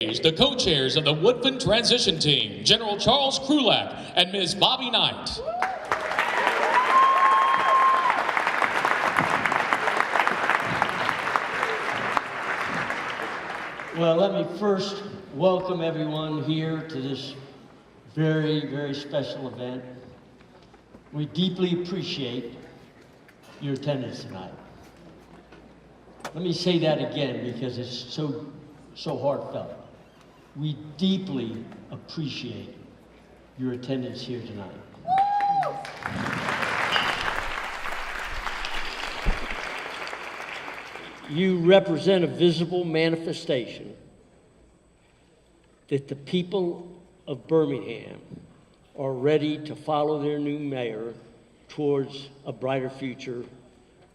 The co-chairs of the Woodfin Transition Team, General Charles Krulak and Ms. Bobby Knight. Well, let me first welcome everyone here to this very, very special event. We deeply appreciate your attendance tonight. Let me say that again because it's so heartfelt. We deeply appreciate your attendance here tonight. You represent a visible manifestation that the people of Birmingham are ready to follow their new mayor towards a brighter future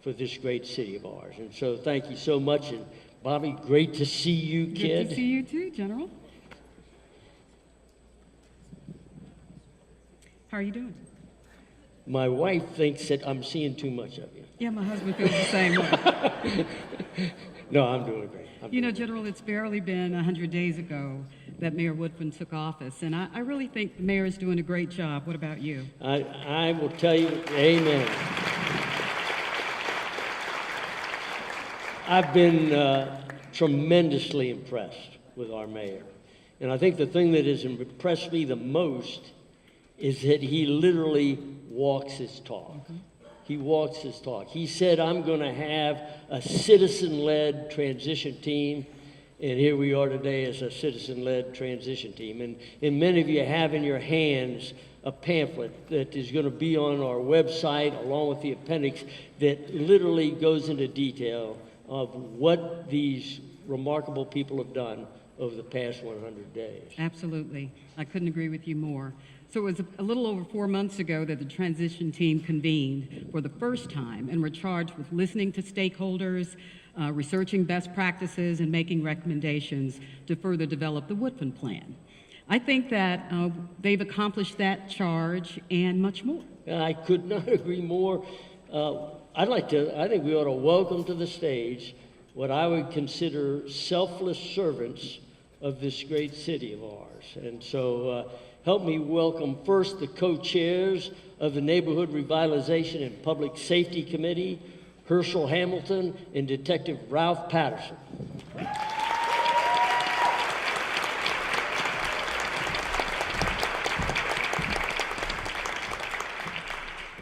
for this great city of ours. And so thank you so much. And Bobby, great to see you, kid. Good to see you too, General. How are you doing? My wife thinks that I'm seeing too much of you. Yeah, my husband feels the same way. No, I'm doing great. You know, General, it's barely been 100 days ago that Mayor Woodfin took office, and I really think the mayor is doing a great job. What about you? I will tell you, amen. I've been tremendously impressed with our mayor. And I think the thing that has impressed me the most is that he literally walks his talk. Mm-hmm. He walks his talk. He said, I'm going to have a citizen-led transition team, and here we are today as a citizen-led transition team. And many of you have in your hands a pamphlet that is going to be on our website along with the appendix that literally goes into detail of what these remarkable people have done over the past 100 days. Absolutely. I couldn't agree with you more. So it was a little over 4 months ago that the transition team convened for the first time and were charged with listening to stakeholders, researching best practices, and making recommendations to further develop the Woodfin Plan. I think that they've accomplished that charge and much more. I could not agree more. I think we ought to welcome to the stage what I would consider selfless servants of this great city of ours. And so help me welcome first the co-chairs of the Neighborhood Revitalization and Public Safety Committee, Herschel Hamilton and Detective Ralph Patterson.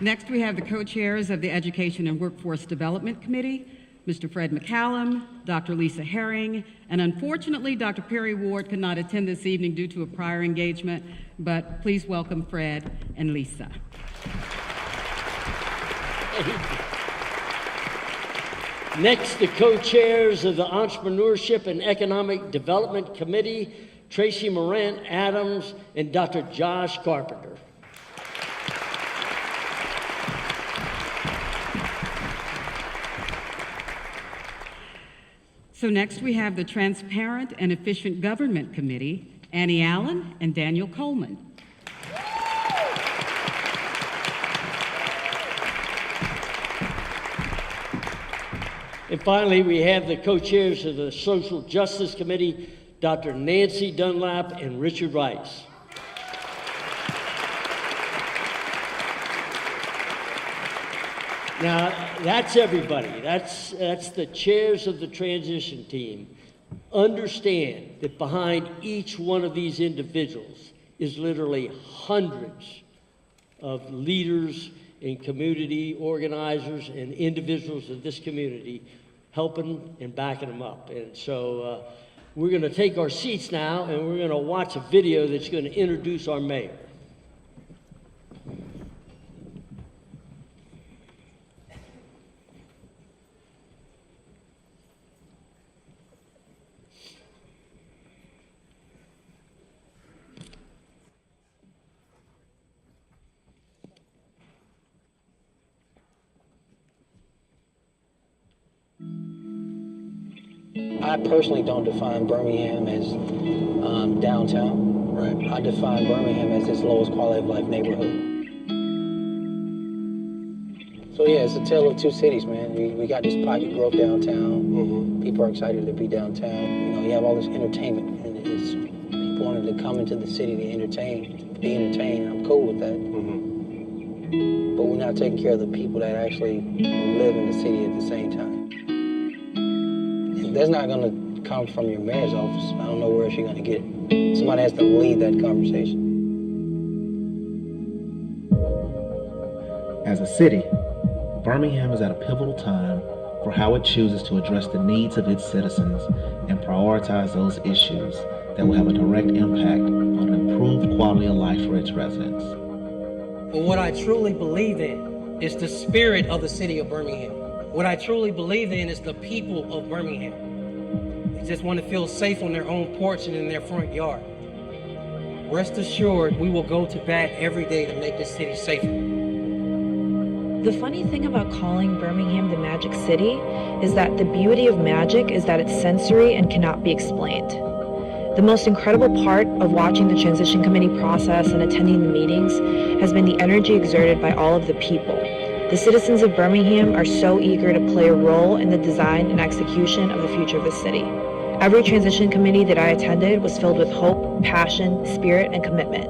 Next, we have the co-chairs of the Education and Workforce Development Committee, Mr. Fred McCallum, Dr. Lisa Herring, and unfortunately, Dr. Perry Ward could not attend this evening due to a prior engagement, but please welcome Fred and Lisa. Next, the co-chairs of the Entrepreneurship and Economic Development Committee, Tracy Morant Adams and Dr. Josh Carpenter. So next we have the Transparent and Efficient Government Committee, Annie Allen and Daniel Coleman. And finally, we have the co-chairs of the Social Justice Committee, Dr. Nancy Dunlap and Richard Rice. Now, that's everybody. That's the chairs of the transition team. Understand that behind each one of these individuals is literally hundreds of leaders and community organizers and individuals of this community helping and backing them up. And so we're going to take our seats now and we're going to watch a video that's going to introduce our mayor. I personally don't define Birmingham as downtown. Right. I define Birmingham as its lowest quality of life neighborhood. So yeah, it's a tale of two cities, man. We got this pocket growth downtown. Mm-hmm. People are excited to be downtown. You know, you have all this entertainment in people wanted to come into the city to be entertained. I'm cool with that. But we're not taking care of the people that actually live in the city at the same time. And that's not gonna come from your mayor's office. I don't know where she's gonna get it. Somebody has to lead that conversation. As a city, Birmingham is at a pivotal time for how it chooses to address the needs of its citizens and prioritize those issues that will have a direct impact on an improved quality of life for its residents. But what I truly believe in is the spirit of the city of Birmingham. What I truly believe in is the people of Birmingham. They just want to feel safe on their own porch and in their front yard. Rest assured, we will go to bat every day to make this city safer. The funny thing about calling Birmingham the Magic City is that the beauty of magic is that it's sensory and cannot be explained. The most incredible part of watching the transition committee process and attending the meetings has been the energy exerted by all of the people. The citizens of Birmingham are so eager to play a role in the design and execution of the future of the city. Every transition committee that I attended was filled with hope, passion, spirit, and commitment.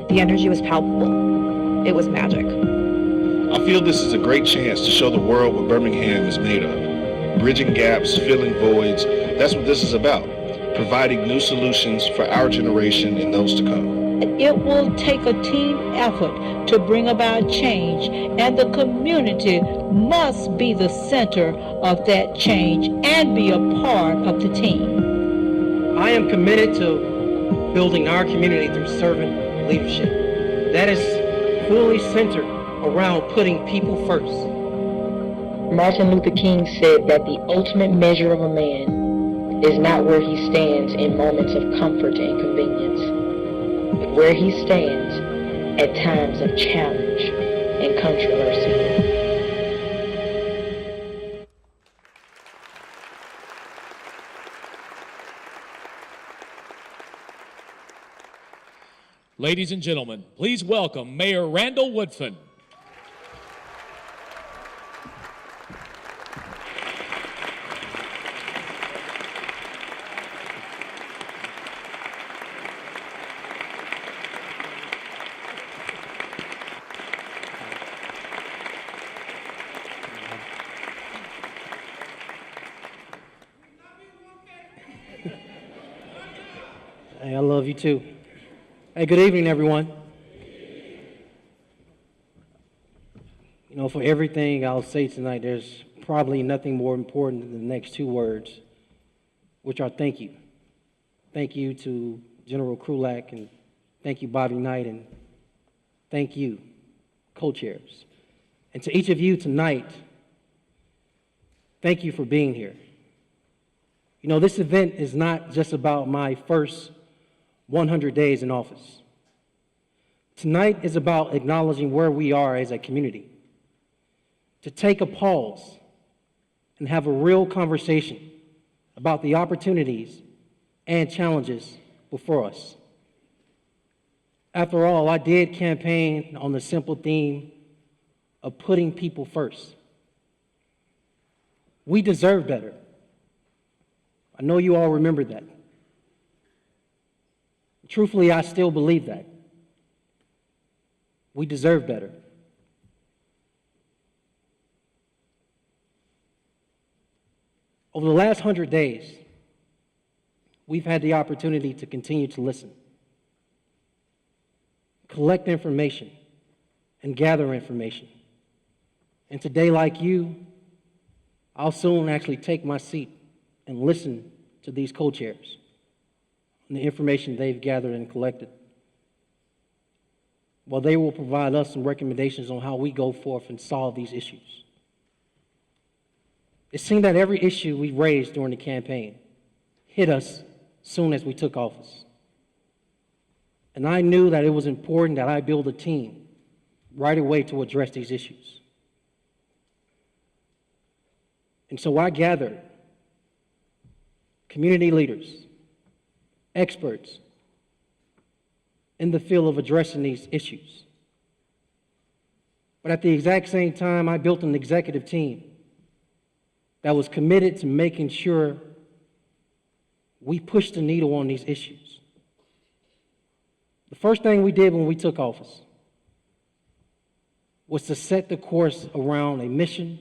The energy was palpable. It was magic. I feel this is a great chance to show the world what Birmingham is made of. Bridging gaps, filling voids, that's what this is about. Providing new solutions for our generation and those to come. It will take a team effort to bring about change, and the community must be the center of that change and be a part of the team. I am committed to building our community through servant leadership. That is fully centered around putting people first. Martin Luther King said that the ultimate measure of a man is not where he stands in moments of comfort and convenience, but where he stands at times of challenge and controversy. Ladies and gentlemen, please welcome Mayor Randall Woodfin. Hey, I love you too. Hey, good evening, everyone. You know, for everything I'll say tonight, there's probably nothing more important than the next two words, which are thank you. Thank you to General Krulak, and thank you, Bobby Knight, and thank you, co-chairs. And to each of you tonight, thank you for being here. You know, this event is not just about my first 100 days in office. Tonight is about acknowledging where we are as a community, to take a pause and have a real conversation about the opportunities and challenges before us. After all, I did campaign on the simple theme of putting people first. We deserve better. I know you all remember that. Truthfully, I still believe that. We deserve better. Over the last 100 days, we've had the opportunity to continue to listen, collect information, and gather information. And today, like you, I'll soon actually take my seat and listen to these co-chairs and the information they've gathered and collected. Well, they will provide us some recommendations on how we go forth and solve these issues. It seemed that every issue we raised during the campaign hit us soon as we took office. And I knew that it was important that I build a team right away to address these issues. And so I gathered community leaders, experts in the field of addressing these issues. But at the exact same time, I built an executive team that was committed to making sure we push the needle on these issues. The first thing we did when we took office was to set the course around a mission,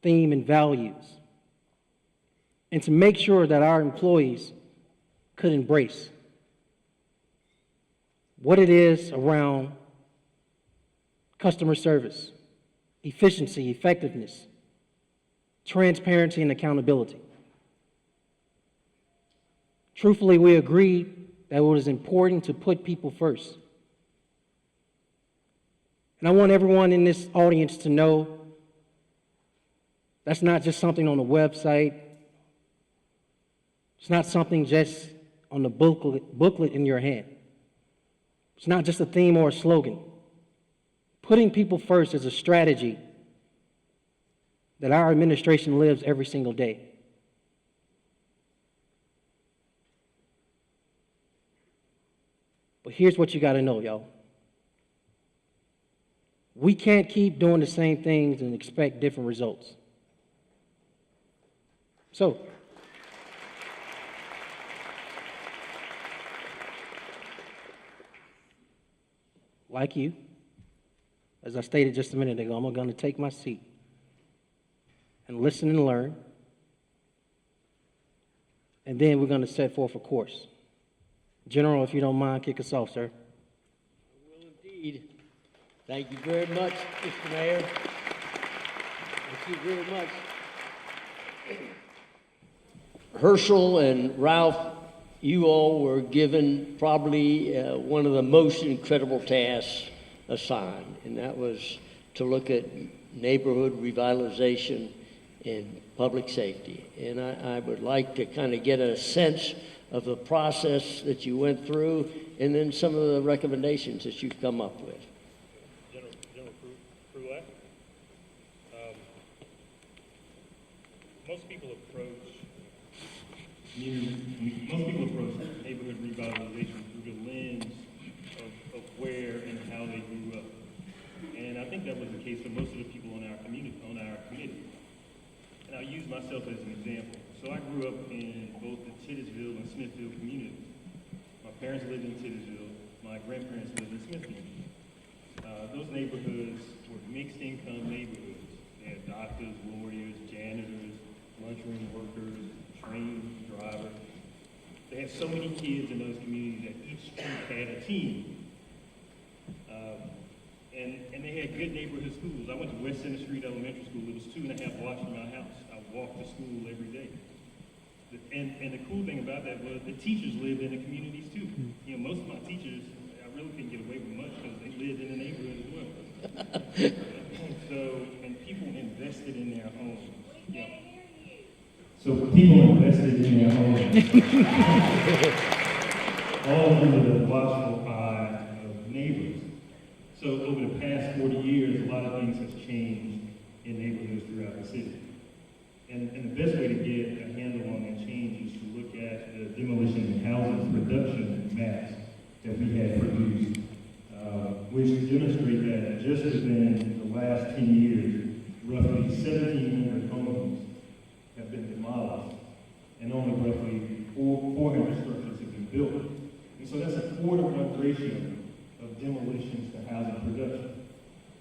theme, and values, and to make sure that our employees could embrace what it is around customer service, efficiency, effectiveness, transparency, and accountability. Truthfully, we agreed that it was important to put people first. And I want everyone in this audience to know that's not just something on the website. It's not something just on the booklet in your hand. It's not just a theme or a slogan. Putting people first is a strategy that our administration lives every single day. But here's what you got to know, y'all. We can't keep doing the same things and expect different results. So, like you, as I stated just a minute ago, I'm going to take my seat and listen and learn. And then we're going to set forth a course. General, if you don't mind, kick us off, sir. I will indeed. Thank you very much, Mr. Mayor. Thank you very much. Herschel and Ralph, you all were given probably one of the most incredible tasks assigned, and that was to look at neighborhood revitalization and public safety. And I would like to kind of get a sense of the process that you went through and then some of the recommendations that you've come up with. General Krulak, most people approach neighborhood revitalization through the lens of where and how they grew up. And I think that was the case for most of the people on our community. And I'll use myself as an example. So I grew up in both the Titusville and Smithfield communities. My parents lived in Titusville. My grandparents lived in Smithfield. Those neighborhoods were mixed income neighborhoods. They had doctors, lawyers, janitors, lunchroom workers, train drivers. They had so many kids in those communities that each street had a team. And they had good neighborhood schools. I went to West Center Street Elementary School. It was 2.5 blocks from my house. I walked to school every day. And the cool thing about that was the teachers lived in the communities too. You know, most of my teachers, I really couldn't get away with much because they lived in the neighborhood as well. And people invested in their homes. Yeah. So people invested in their homes. All under the watchful eye of neighbors. So over the past 40 years, a lot of things have changed in neighborhoods throughout the city. And the best way to get a handle on that change is to look at the demolition and housing production maps that we had produced, which demonstrate that just within the last 10 years, roughly 1,700 homes have been demolished, and only roughly 400 structures have been built. And so that's a 4-to-1 ratio of demolitions to housing production,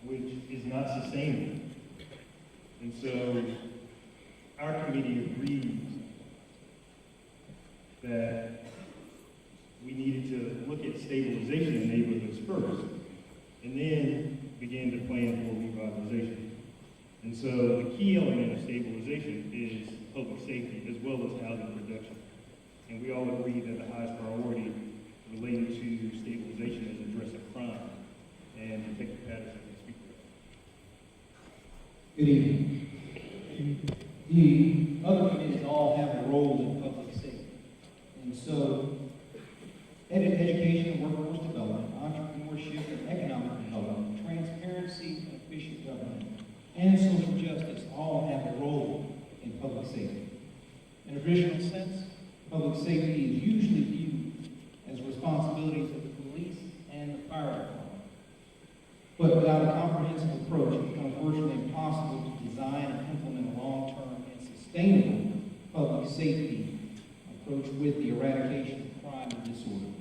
which is not sustainable. And so our committee agreed that we needed to look at stabilization in neighborhoods first, and then begin to plan for revitalization. And so the key element of stabilization is public safety as well as housing production. And we all agree that the highest priority related to stabilization is addressing crime. And Detective Patterson can speak to that. Good evening. The other committees all have a role in public safety. And so, education and workforce development, entrepreneurship and economic development, transparency and efficient government, and social justice all have a role in public safety. In a traditional sense, public safety is usually viewed as responsibilities of the police and the fire department. But without a comprehensive approach, it becomes virtually impossible to design and implement a long-term and sustainable public safety approach with the eradication of crime and disorder.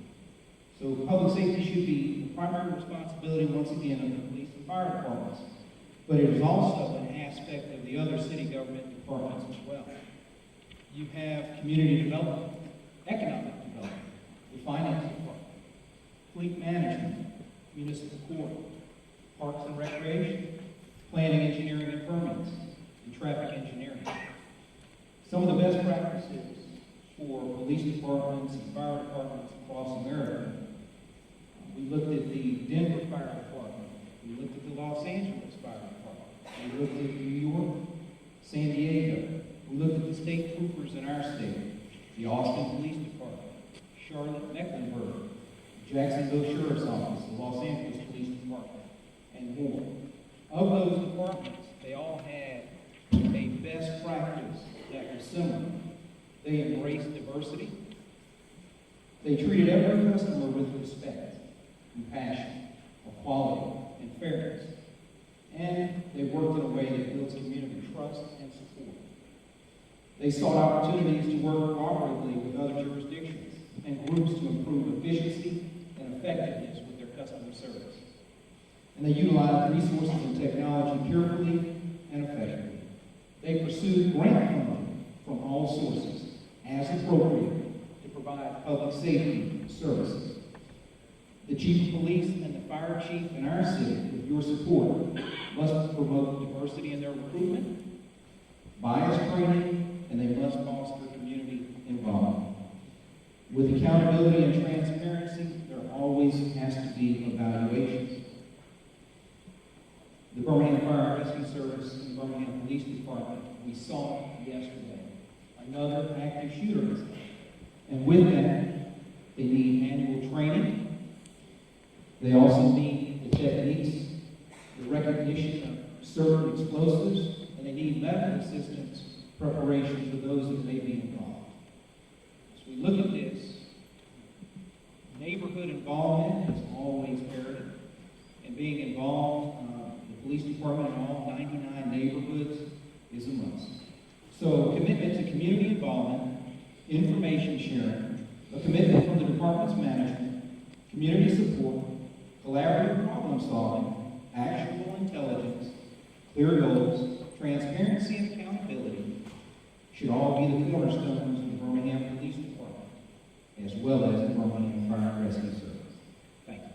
So Public safety should be the primary responsibility, once again, of the police and fire departments. But it is also an aspect of the other city government departments as well. You have community development, economic development, the finance department, fleet management, municipal court, parks and recreation, planning, engineering, and permits, and traffic engineering. Some of the best practices for police departments and fire departments across America. We looked at the Denver Fire Department. We looked at the Los Angeles Fire Department. We looked at New York, San Diego. We looked at the state troopers in our state, the Austin Police Department, Charlotte Mecklenburg, Jacksonville Sheriff's Office, the Los Angeles Police Department, and more. Of those departments, they all had a best practice that was similar. They embraced diversity. They treated every customer with respect, compassion, equality, and fairness. And they worked in a way that builds community trust and support. They sought opportunities to work cooperatively with other jurisdictions and groups to improve efficiency and effectiveness with their customer service. And they utilized resources and technology carefully and effectively. They pursued grant funding from all sources as appropriate to provide public safety services. The chief of police and the fire chief in our city, with your support, must promote diversity in their recruitment, bias training, and they must foster community involvement. With accountability and transparency, there always has to be evaluations. The Birmingham Fire and Rescue Service and the Birmingham Police Department, we saw yesterday another active shooter incident. And with that, they need annual training. They also need the techniques, the recognition of certain explosives, and they need medical assistance preparation for those that may be involved. As we look at this, neighborhood involvement is always imperative. And being involved, the police department in all 99 neighborhoods is a must. So commitment to community involvement, information sharing, a commitment from the department's management, community support, collaborative problem solving, actionable intelligence, clear goals, transparency and accountability should all be the cornerstones of the Birmingham Police Department, as well as the Birmingham Fire and Rescue Service. Thank you.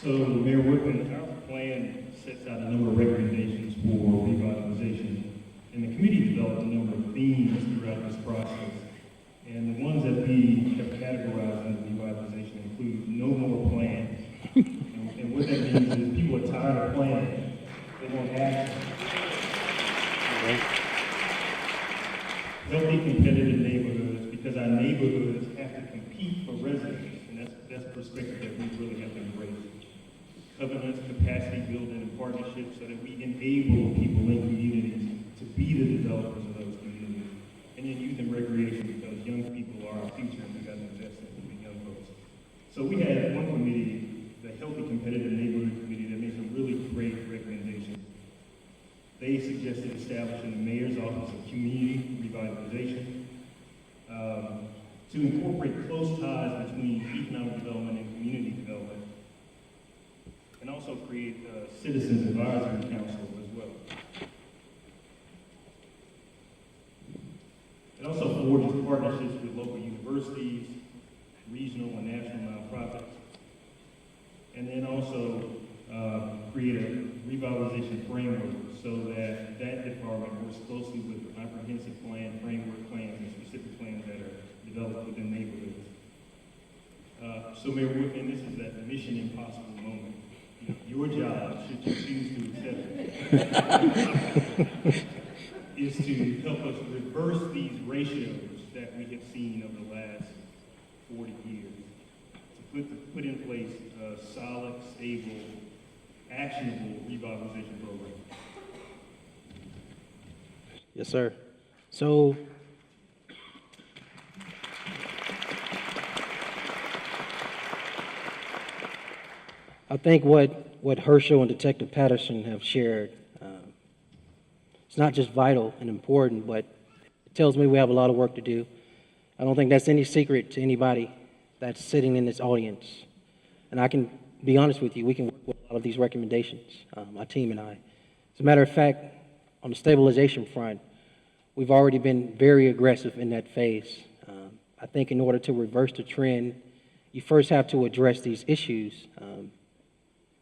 So, Mayor Woodman, our plan sets out a number of recommendations for revitalization, and the committee developed a number of themes throughout this process. And the ones that we have categorized under revitalization include no more plan. And what that means is people are tired of planning. They want action. Healthy, competitive neighborhoods, because our neighborhoods have to compete for residents, and that's a perspective that we really have to embrace. Covenants, capacity building, and partnerships so that we enable people in communities to be the developers of those communities. And then youth and recreation, because young people are our future and we got to invest in the young folks. So we had one committee, the Healthy Competitive Neighborhood Committee, that made some really great recommendations. They suggested establishing the Mayor's Office of Community Revitalization to incorporate close ties between economic development and community development, and also create a Citizens Advisory Council as well. It also forges partnerships with local universities, regional and national nonprofits, and then also create a revitalization framework so that that department works closely with the comprehensive plan, framework plans, and specific plans that are developed within neighborhoods. So Mayor Woodman, this is that mission impossible moment. Your job, should you choose to accept it, is to help us reverse these ratios that we have seen over the last 40 years. To put in place a solid, stable, actionable revitalization program. Yes, sir. So, I think what Herschel and Detective Patterson have shared, it's not just vital and important, but tells me we have a lot of work to do. I don't think that's any secret to anybody that's sitting in this audience. And I can be honest with you, we can work with a lot of these recommendations, my team and I. As a matter of fact, on the stabilization front, we've already been very aggressive in that phase. I think in order to reverse the trend, you first have to address these issues.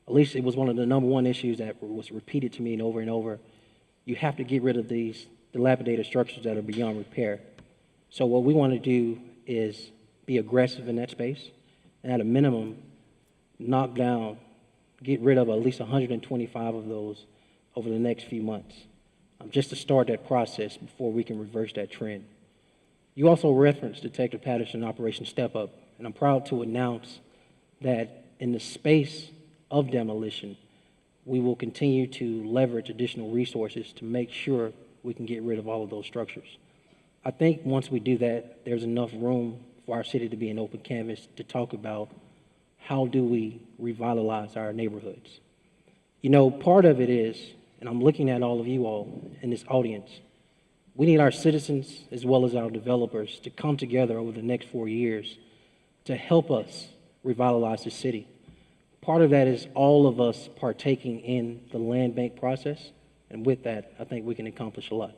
At least it was one of the number one issues that was repeated to me over and over. You have to get rid of these dilapidated structures that are beyond repair. So what we want to do is be aggressive in that space, and at a minimum, knock down, get rid of at least 125 of those over the next few months, just to start that process before we can reverse that trend. You also referenced Detective Patterson Operation Step Up, and I'm proud to announce that in the space of demolition, we will continue to leverage additional resources to make sure we can get rid of all of those structures. I think once we do that, there's enough room for our city to be an open canvas to talk about how do we revitalize our neighborhoods. You know, part of it is, and I'm looking at all of you all in this audience, we need our citizens as well as our developers to come together over the next 4 years to help us revitalize the city. Part of that is all of us partaking in the land bank process, and with that, I think we can accomplish a lot.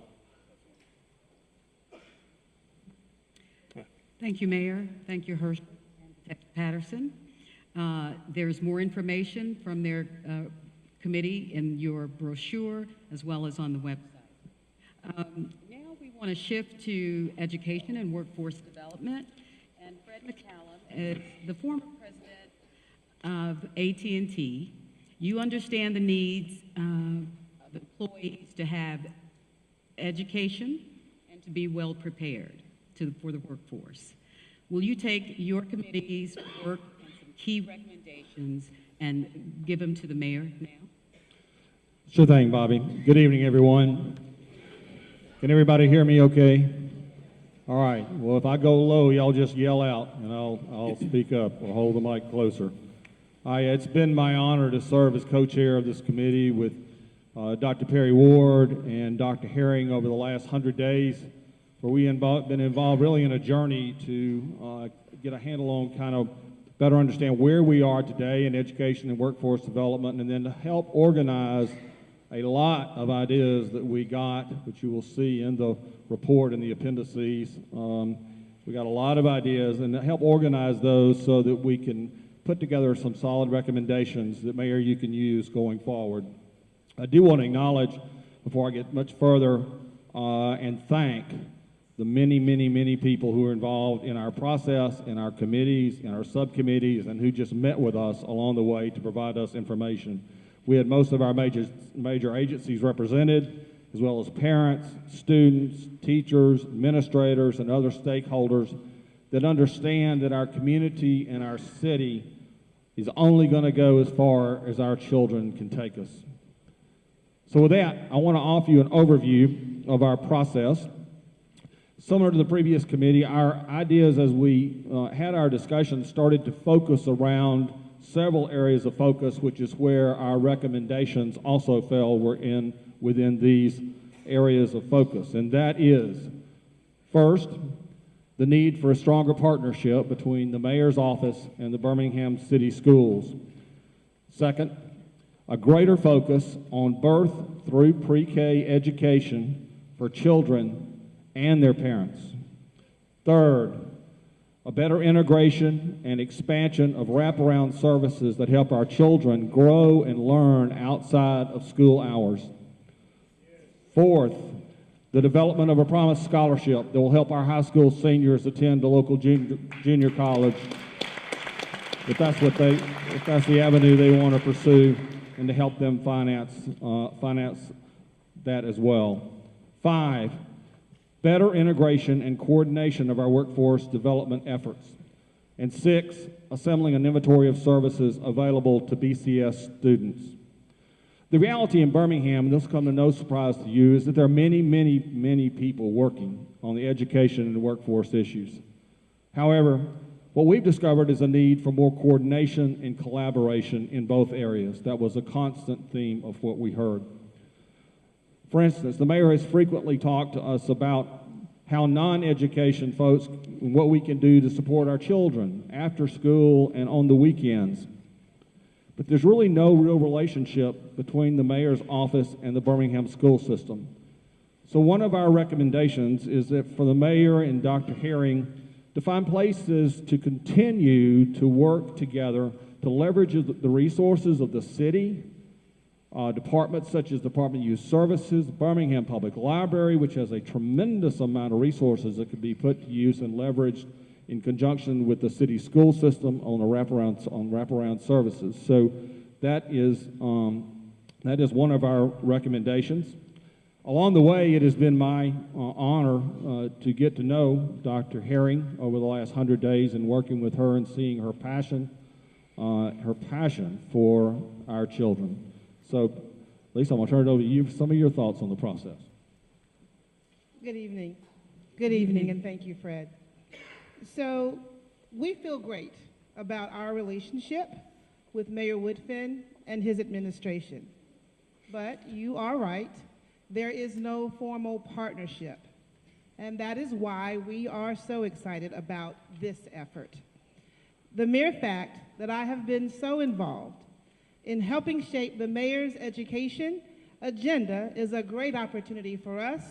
Thank you, Mayor. Thank you, Herschel and Detective Patterson. There's more information from their committee in your brochure as well as on the website. Now we want to shift to education and workforce development. And Fred McCallum is the former president of AT&T. You understand the needs of employees to have education and to be well prepared for the workforce. Will you take your committee's work and some key recommendations and give them to the mayor now? Sure thing, Bobby. Good evening, everyone. Can everybody hear me okay? All right. Well, if I go low, y'all just yell out, and I'll speak up or hold the mic closer. It's been my honor to serve as co-chair of this committee with Dr. Perry Ward and Dr. Herring over the last 100 days, where we have been involved really in a journey to get a handle on kind of better understand where we are today in education and workforce development, and then to help organize a lot of ideas that we got, which you will see in the report and the appendices. We got a lot of ideas, and to help organize those so that we can put together some solid recommendations that, Mayor, you can use going forward. I do want to acknowledge, before I get much further, and thank the many, many, many people who are involved in our process, in our committees, in our subcommittees, and who just met with us along the way to provide us information. We had most of our major agencies represented, as well as parents, students, teachers, administrators, and other stakeholders that understand that our community and our city is only going to go as far as our children can take us. So with that, I want to offer you an overview of our process. Similar to the previous committee, our ideas as we had our discussion started to focus around several areas of focus, which is where our recommendations also fell within these areas of focus. And that is, first, the need for a stronger partnership between the mayor's office and the Birmingham City Schools. Second, a greater focus on birth through pre-K education for children and their parents. Third, a better integration and expansion of wraparound services that help our children grow and learn outside of school hours. Fourth, the development of a promised scholarship that will help our high school seniors attend the local junior college, if that's the avenue they want to pursue, and to help them finance that as well. 5, better integration and coordination of our workforce development efforts. And 6, assembling an inventory of services available to BCS students. The reality in Birmingham, and this will come to no surprise to you, is that there are many, many, many people working on the education and the workforce issues. However, what we've discovered is a need for more coordination and collaboration in both areas. That was a constant theme of what we heard. For instance, the mayor has frequently talked to us about how non-education folks, what we can do to support our children after school and on the weekends. But there's really no real relationship between the mayor's office and the Birmingham school system. So one of our recommendations is that for the mayor and Dr. Herring to find places to continue to work together to leverage the resources of the city, departments such as Department of Youth Services, Birmingham Public Library, which has a tremendous amount of resources that could be put to use and leveraged in conjunction with the city school system on wraparound services. So that is one of our recommendations. Along the way, it has been my honor to get to know Dr. Herring over the last 100 days and working with her and seeing her passion for our children. So, Lisa, I'm going to turn it over to you for some of your thoughts on the process. Good evening. Good evening, and thank you, Fred. So, we feel great about our relationship with Mayor Woodfin and his administration. But you are right, there is no formal partnership. And that is why we are so excited about this effort. The mere fact that I have been so involved in helping shape the mayor's education agenda is a great opportunity for us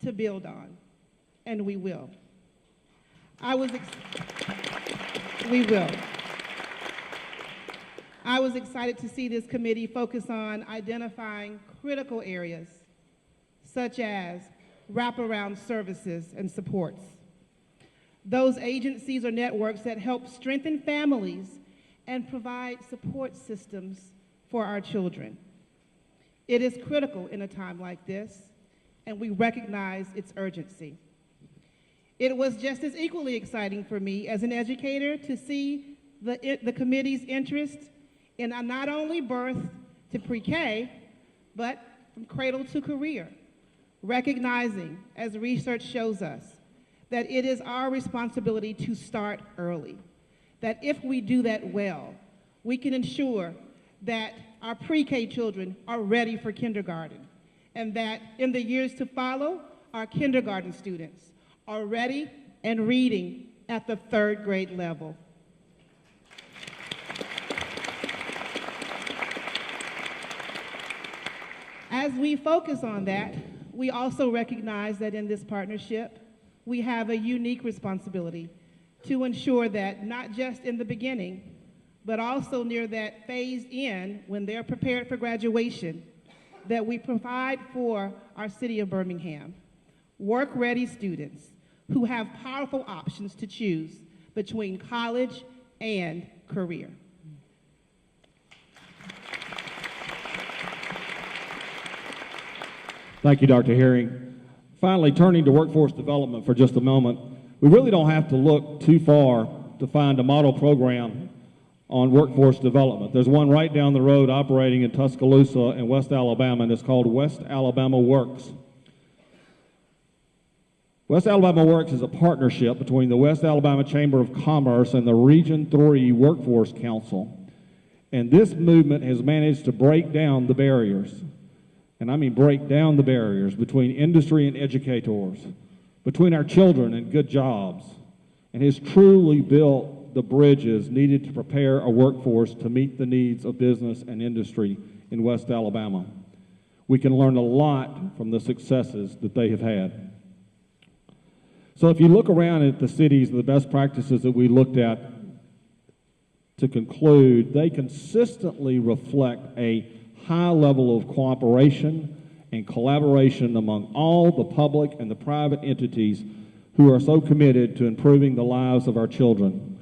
to build on, and we will. We will. I was excited to see this committee focus on identifying critical areas such as wraparound services and supports. Those agencies or networks that help strengthen families and provide support systems for our children. It is critical in a time like this, and we recognize its urgency. It was just as equally exciting for me as an educator to see the committee's interest in not only birth to pre-K, but from cradle to career, recognizing, as research shows us, that it is our responsibility to start early, that if we do that well, we can ensure that our pre-K children are ready for kindergarten, and that in the years to follow, our kindergarten students are ready and reading at the 3rd grade level. As we focus on that, we also recognize that in this partnership, we have a unique responsibility to ensure that not just in the beginning, but also near that phase in when they're prepared for graduation, that we provide for our city of Birmingham work-ready students who have powerful options to choose between college and career. Thank you, Dr. Herring. Finally, turning to workforce development for just a moment, we really don't have to look too far to find a model program on workforce development. There's one right down the road operating in Tuscaloosa in West Alabama, and it's called West Alabama Works. West Alabama Works is a partnership between the West Alabama Chamber of Commerce and the Region 3 Workforce Council. And this movement has managed to break down the barriers, and I mean break down the barriers between industry and educators, between our children and good jobs, and has truly built the bridges needed to prepare a workforce to meet the needs of business and industry in West Alabama. We can learn a lot from the successes that they have had. So if you look around at the cities, the best practices that we looked at, to conclude, they consistently reflect a high level of cooperation and collaboration among all the public and the private entities who are so committed to improving the lives of our children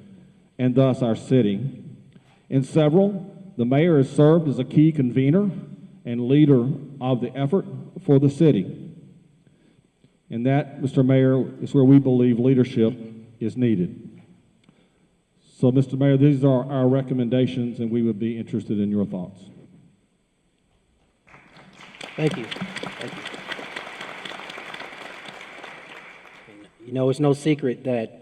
and thus our city. In several, the mayor has served as a key convener and leader of the effort for the city. And that, Mr. Mayor, is where we believe leadership is needed. So, Mr. Mayor, these are our recommendations, and we would be interested in your thoughts. Thank you. Thank you. You know, it's no secret that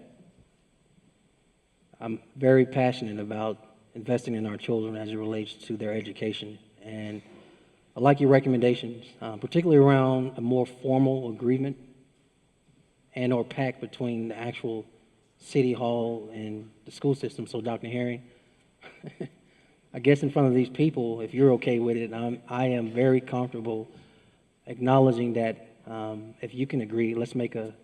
I'm very passionate about investing in our children as it relates to their education. And I like your recommendations, particularly around a more formal agreement and or pact between the actual city hall and the school system. So Dr. Herring, I guess in front of these people, if you're okay with it, I am very comfortable acknowledging that if you can agree, let's make a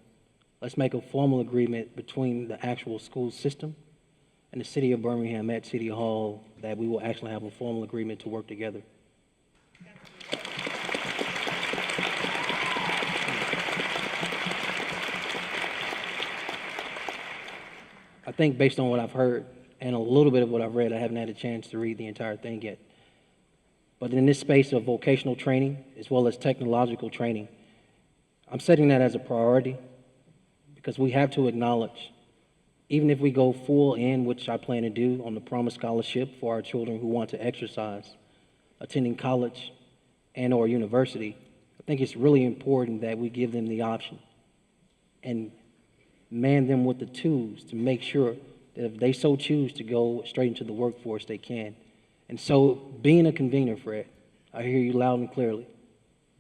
formal agreement between the actual school system and the city of Birmingham at City Hall that we will actually have a formal agreement to work together. I think based on what I've heard and a little bit of what I've read, I haven't had a chance to read the entire thing yet. But in this space of vocational training as well as technological training, I'm setting that as a priority because we have to acknowledge, even if we go full in, which I plan to do on the Promise Scholarship for our children who want to exercise, attending college and or university, I think it's really important that we give them the option and man them with the tools to make sure that if they so choose to go straight into the workforce, they can. And so being a convener, Fred, I hear you loud and clearly,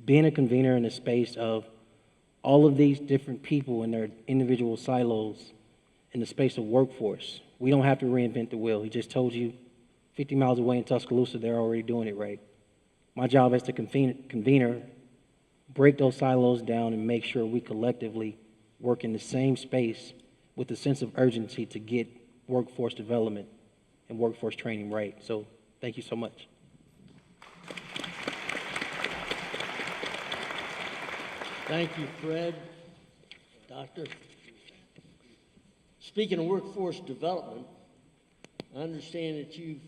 being a convener in the space of all of these different people in their individual silos in the space of workforce, we don't have to reinvent the wheel. He just told you 50 miles away in Tuscaloosa, they're already doing it right. My job as the convener, break those silos down and make sure we collectively work in the same space with a sense of urgency to get workforce development and workforce training right. So thank you so much. Thank you, Fred. Doctor. Speaking of workforce development, I understand that you've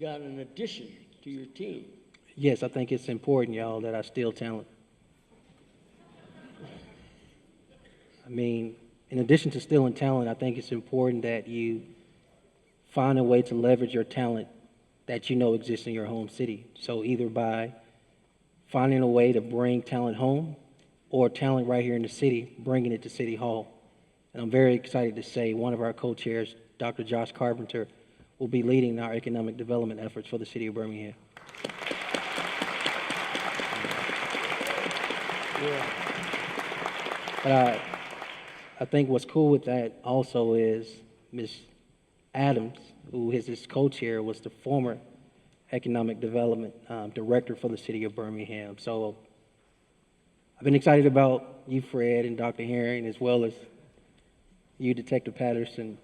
got an addition to your team. Yes, I think it's important, y'all, that I steal talent. I mean, in addition to stealing talent, I think it's important that you find a way to leverage your talent that you know exists in your home city. So either by finding a way to bring talent home or talent right here in the city, bringing it to City Hall. And I'm very excited to say one of our co-chairs, Dr. Josh Carpenter, will be leading our economic development efforts for the city of Birmingham. But I think what's cool with that also is Ms. Adams, who is his co-chair, was the former economic development director for the city of Birmingham. So I've been excited about you, Fred, and Dr. Herring, as well as you, Detective Patterson,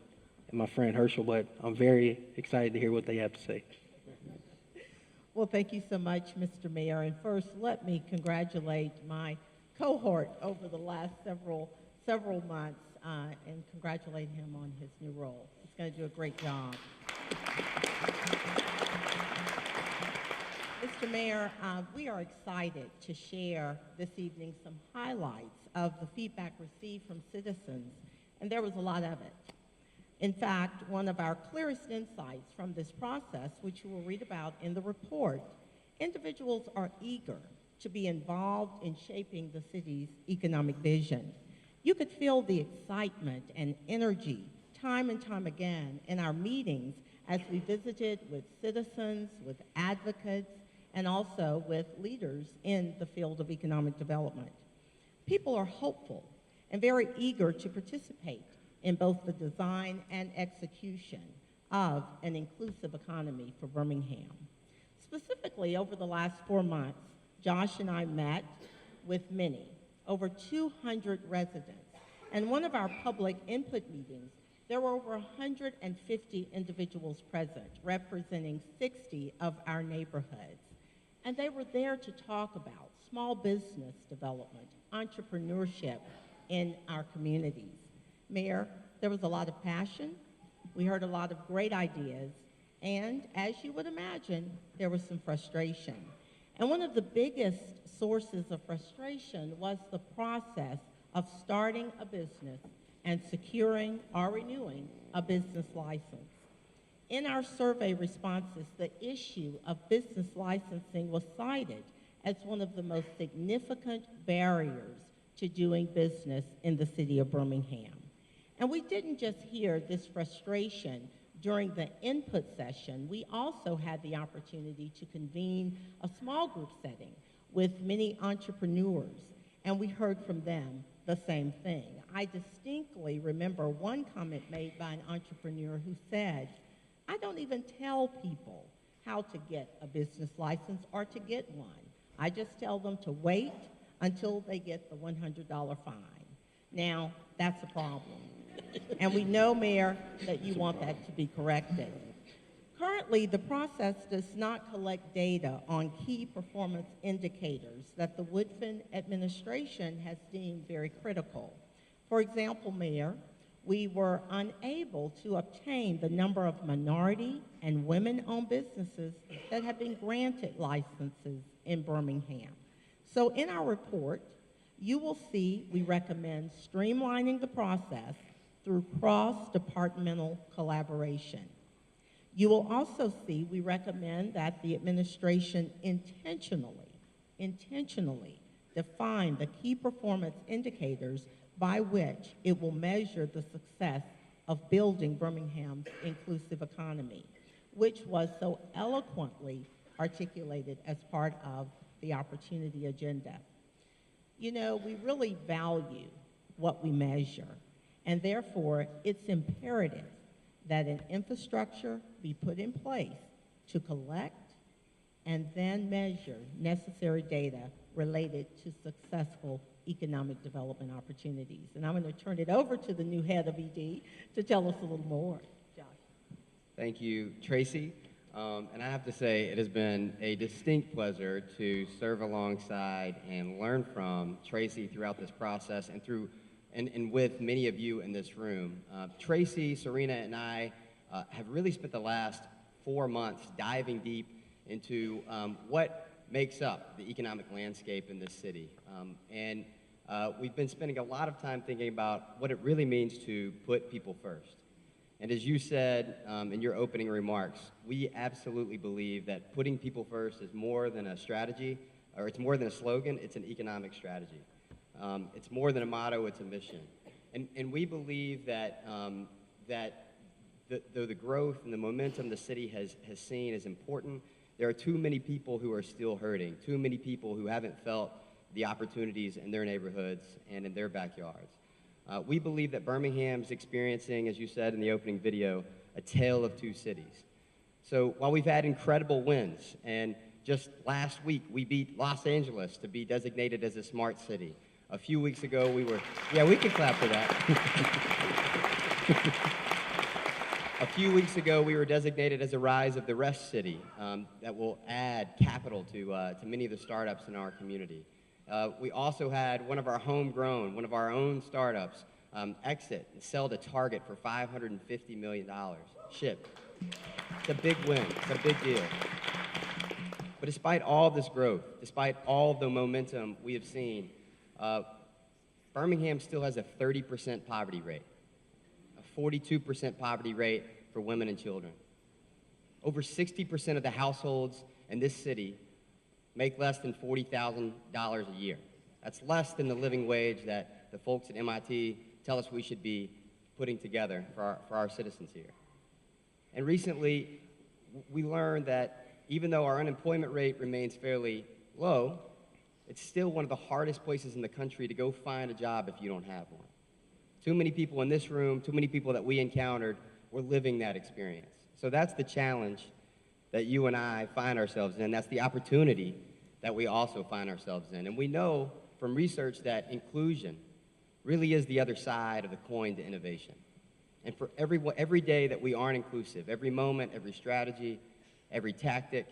and my friend Herschel, but I'm very excited to hear what they have to say. Well, thank you so much, Mr. Mayor. And first, let me congratulate my cohort over the last several months and congratulate him on his new role. He's going to do a great job. Mr. Mayor, we are excited to share this evening some highlights of the feedback received from citizens, and there was a lot of it. In fact, one of our clearest insights from this process, which you will read about in the report, individuals are eager to be involved in shaping the city's economic vision. You could feel the excitement and energy time and time again in our meetings as we visited with citizens, with advocates, and also with leaders in the field of economic development. People are hopeful and very eager to participate in both the design and execution of an inclusive economy for Birmingham. Specifically, over the last 4 months, Josh and I met with many, over 200 residents. And one of our public input meetings, there were over 150 individuals present, representing 60 of our neighborhoods. And they were there to talk about small business development, entrepreneurship in our communities. Mayor, there was a lot of passion. We heard a lot of great ideas. And as you would imagine, there was some frustration. And one of the biggest sources of frustration was the process of starting a business and securing or renewing a business license. In our survey responses, the issue of business licensing was cited as one of the most significant barriers to doing business in the city of Birmingham. And we didn't just hear this frustration during the input session. We also had the opportunity to convene a small group setting with many entrepreneurs, and we heard from them the same thing. I distinctly remember one comment made by an entrepreneur who said, I don't even tell people how to get a business license or to get one. I just tell them to wait until they get the $100 fine. Now, that's a problem. And we know, Mayor, that you want that to be corrected. Currently, the process does not collect data on key performance indicators that the Woodfin administration has deemed very critical. For example, Mayor, we were unable to obtain the number of minority and women-owned businesses that have been granted licenses in Birmingham. So in our report, you will see we recommend streamlining the process through cross-departmental collaboration. You will also see we recommend that the administration intentionally define the key performance indicators by which it will measure the success of building Birmingham's inclusive economy, which was so eloquently articulated as part of the Opportunity Agenda. You know, we really value what we measure, and therefore it's imperative that an infrastructure be put in place to collect and then measure necessary data related to successful economic development opportunities. And I'm going to turn it over to the new head of ED to tell us a little more. Josh. Thank you, Tracy. And I have to say, it has been a distinct pleasure to serve alongside and learn from Tracy throughout this process and with many of you in this room. Tracy, Serena, and I have really spent the last 4 months diving deep into what makes up the economic landscape in this city. We've been spending a lot of time thinking about what it really means to put people first. And as you said in your opening remarks, we absolutely believe that putting people first is more than a strategy, or it's more than a slogan, it's an economic strategy. It's more than a motto, it's a mission. And we believe that, though the growth and the momentum the city has seen is important, there are too many people who are still hurting, too many people who haven't felt the opportunities in their neighborhoods and in their backyards. We believe that Birmingham is experiencing, as you said in the opening video, a tale of two cities. So while we've had incredible wins, and just last week we beat Los Angeles to be designated as a smart city. A few weeks ago we were, yeah, we can clap for that. A few weeks ago we were designated as a Rise of the Rest city that will add capital to many of the startups in our community. We also had one of our homegrown, one of our own startups exit and sell to Target for $550 million, shipped. It's a big win, it's a big deal. But despite all this growth, despite all the momentum we have seen, Birmingham still has a 30% poverty rate, a 42% poverty rate for women and children. Over 60% of the households in this city make less than $40,000 a year. That's less than the living wage that the folks at MIT tell us we should be putting together for our citizens here. And recently, we learned that even though our unemployment rate remains fairly low, it's still one of the hardest places in the country to go find a job if you don't have one. Too many people in this room, too many people that we encountered were living that experience. So that's the challenge that you and I find ourselves in. That's the opportunity that we also find ourselves in. And we know from research that inclusion really is the other side of the coin to innovation. And for every day that we aren't inclusive, every moment, every strategy, every tactic,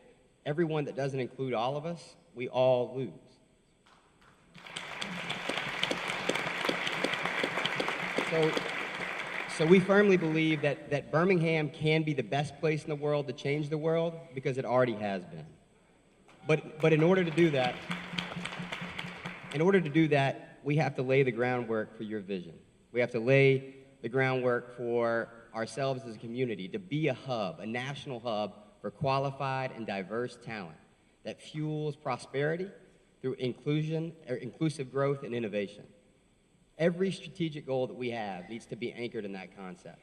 everyone that doesn't include all of us, we all lose. So we firmly believe that Birmingham can be the best place in the world to change the world because it already has been. But in order to do that, we have to lay the groundwork for your vision. We have to lay the groundwork for ourselves as a community to be a hub, a national hub for qualified and diverse talent that fuels prosperity through inclusive growth and innovation. Every strategic goal that we have needs to be anchored in that concept,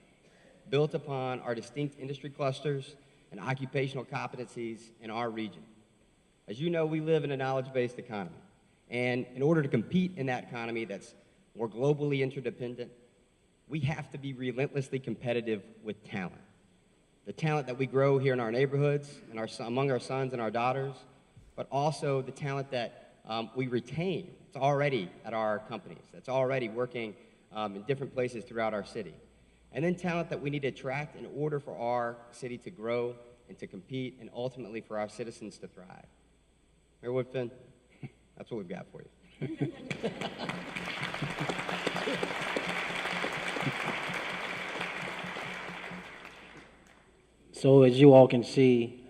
built upon our distinct industry clusters and occupational competencies in our region. As you know, we live in a knowledge-based economy, and in order to compete in that economy that's more globally interdependent, we have to be relentlessly competitive with talent. The talent that we grow here in our neighborhoods and among our sons and our daughters, but also the talent that we retain. It's already at our companies. That's already working in different places throughout our city. And then talent that we need to attract in order for our city to grow and to compete and ultimately for our citizens to thrive. Mayor Woodfin, that's what we've got for you. So as you all can see,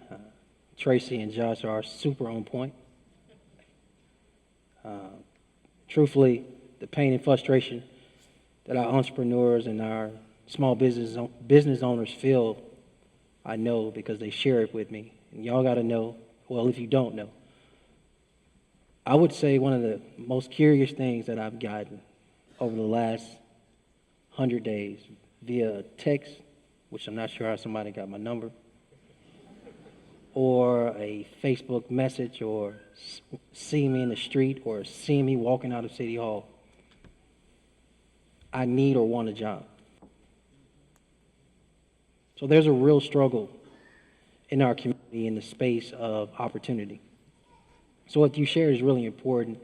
Tracy and Josh are super on point. Truthfully, the pain and frustration that our entrepreneurs and our small business owners feel, I know because they share it with me. And y'all got to know, well, if you don't know, I would say one of the most curious things that I've gotten over the last 100 days via text, which I'm not sure how somebody got my number, or a Facebook message, or seeing me in the street, or seeing me walking out of City Hall. I need or want a job. So there's a real struggle in our community in the space of opportunity. So what you share is really important.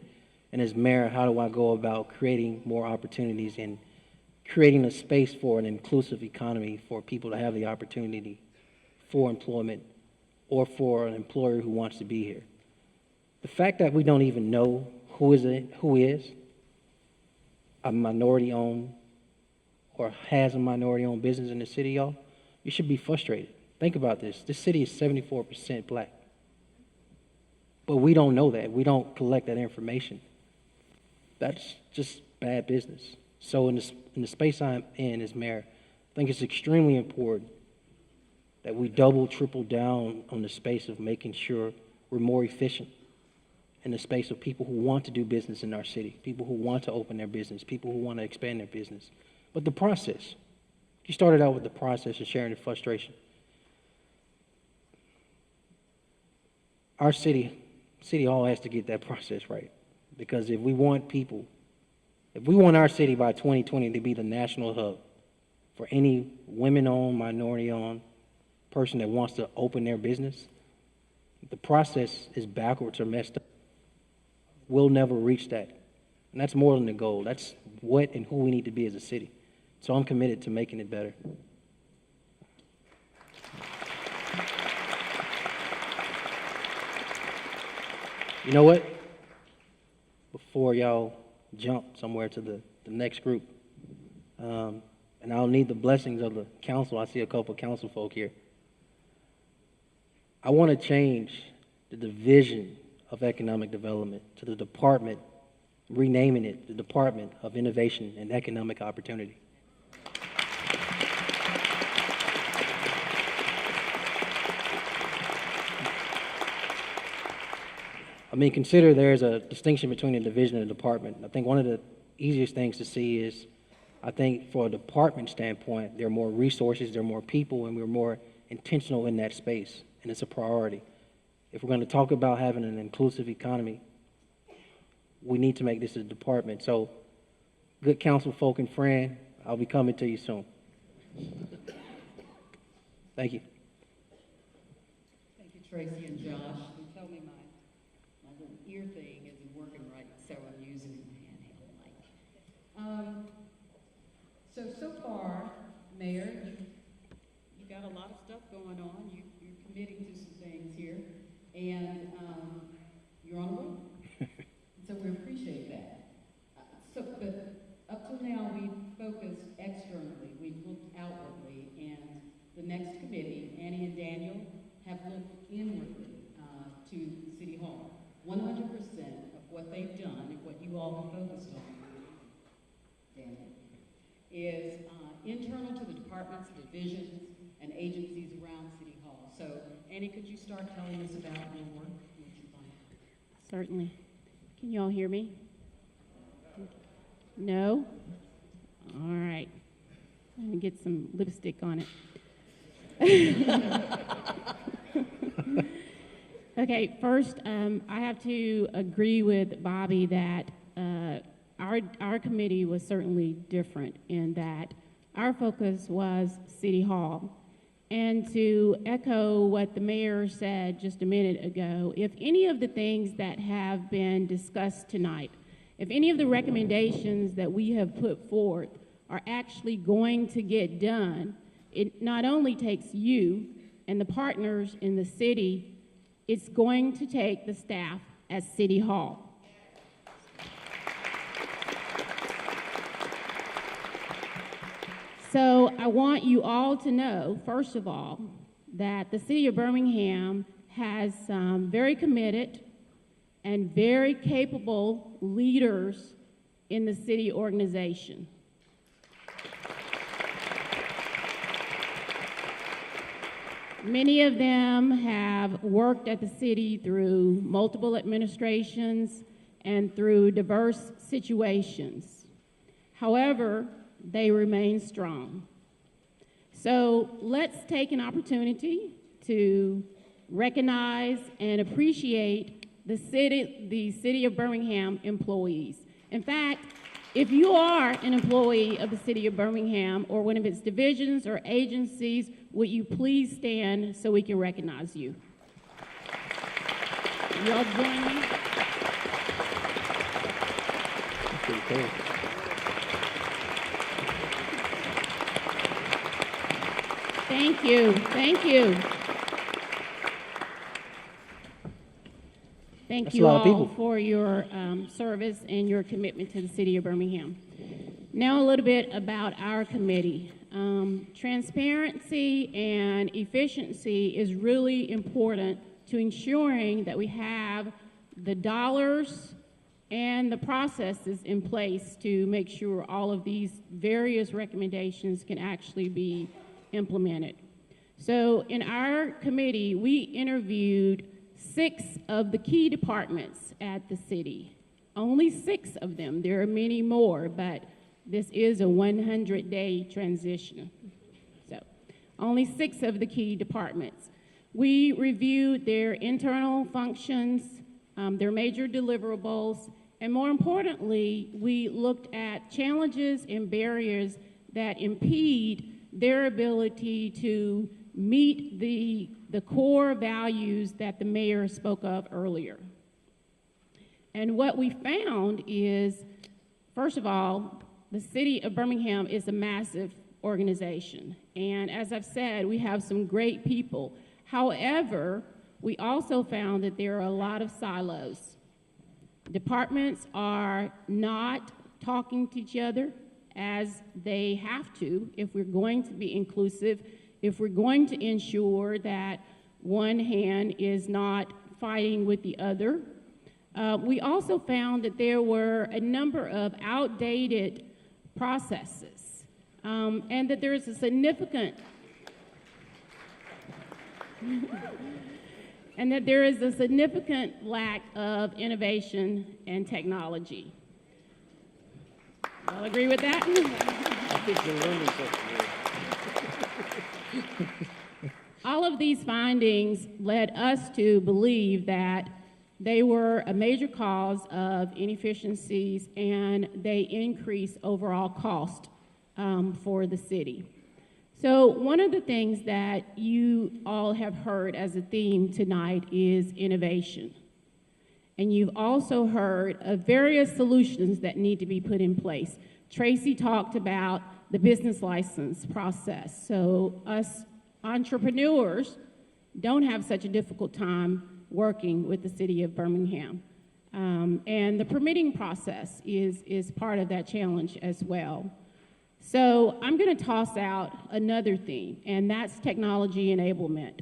And as mayor, how do I go about creating more opportunities and creating a space for an inclusive economy for people to have the opportunity for employment or for an employer who wants to be here? The fact that we don't even know who is a minority-owned or has a minority-owned business in the city, y'all, you should be frustrated. Think about this. This city is 74% black. But we don't know that. We don't collect that information. That's just bad business. So in the space I'm in as mayor, I think it's extremely important that we double, triple down on the space of making sure we're more efficient in the space of people who want to do business in our city, people who want to open their business, people who want to expand their business. But the process, you started out with the process of sharing the frustration. Our City Hall has to get that process right. Because if we want our city by 2020 to be the national hub for any women-owned, minority-owned person that wants to open their business, the process is backwards or messed up. We'll never reach that. And that's more than the goal. That's what and who we need to be as a city. So I'm committed to making it better. You know what? Before y'all jump somewhere to the next group, and I'll need the blessings of the council. I see a couple council folk here. I want to change the division of economic development to the department, renaming it the Department of Innovation and Economic Opportunity. I mean, consider there's a distinction between a division and a department. I think one of the easiest things to see is, I think for a department standpoint, there are more resources, there are more people, and we're more intentional in that space, and it's a priority. If we're going to talk about having an inclusive economy, we need to make this a department. So, good council folk and friend, I'll be coming to you soon. Thank you. Thank you, Tracy and Josh. You tell me my little ear thing isn't working right, so I'm using the handheld mic. So far, Mayor, you got a lot of stuff going on. You're committing to some things here, and you're on a roll. So we appreciate that. But up till now, we've focused externally. We've looked outwardly, and the next committee, Annie and Daniel, have looked inwardly to City Hall. 100% of what they've done and what you all have focused on, Daniel, is internal to the departments, divisions, and agencies around City Hall. So, Annie, could you start telling us about your work? What you find? Certainly. Can you all hear me? No? All right. Let me get some lipstick on it. Okay, first, I have to agree with Bobby that our committee was certainly different in that our focus was City Hall. And to echo what the mayor said just a minute ago, if any of the things that have been discussed tonight, if any of the recommendations that we have put forth are actually going to get done, it not only takes you and the partners in the city, it's going to take the staff at City Hall. So I want you all to know, first of all, that the City of Birmingham has very committed and very capable leaders in the city organization. Many of them have worked at the city through multiple administrations and through diverse situations. However, they remain strong. So let's take an opportunity to recognize and appreciate the City of Birmingham employees. In fact, if you are an employee of the City of Birmingham or one of its divisions or agencies, would you please stand so we can recognize you? Y'all join me? Thank you. Thank you. Thank you all for your service and your commitment to the City of Birmingham. Now a little bit about our committee. Transparency and efficiency is really important to ensuring that we have the dollars and the processes in place to make sure all of these various recommendations can actually be implemented. So in our committee, we interviewed 6 of the key departments at the city. Only 6 of them. There are many more, but this is a 100-day transition. So only 6 of the key departments. We reviewed their internal functions, their major deliverables, and more importantly, we looked at challenges and barriers that impede their ability to meet the core values that the mayor spoke of earlier. And what we found is, first of all, the City of Birmingham is a massive organization. And as I've said, we have some great people. However, we also found that there are a lot of silos. Departments are not talking to each other as they have to if we're going to be inclusive, if we're going to ensure that one hand is not fighting with the other. We also found that there were a number of outdated processes and that there is a significant lack of innovation and technology. Y'all agree with that? I think you're learning something here. All of these findings led us to believe that they were a major cause of inefficiencies and they increase overall cost for the city. So one of the things that you all have heard as a theme tonight is innovation. And you've also heard of various solutions that need to be put in place. Tracy talked about the business license process. So us entrepreneurs don't have such a difficult time working with the City of Birmingham. And the permitting process is part of that challenge as well. So I'm going to toss out another theme, and that's technology enablement.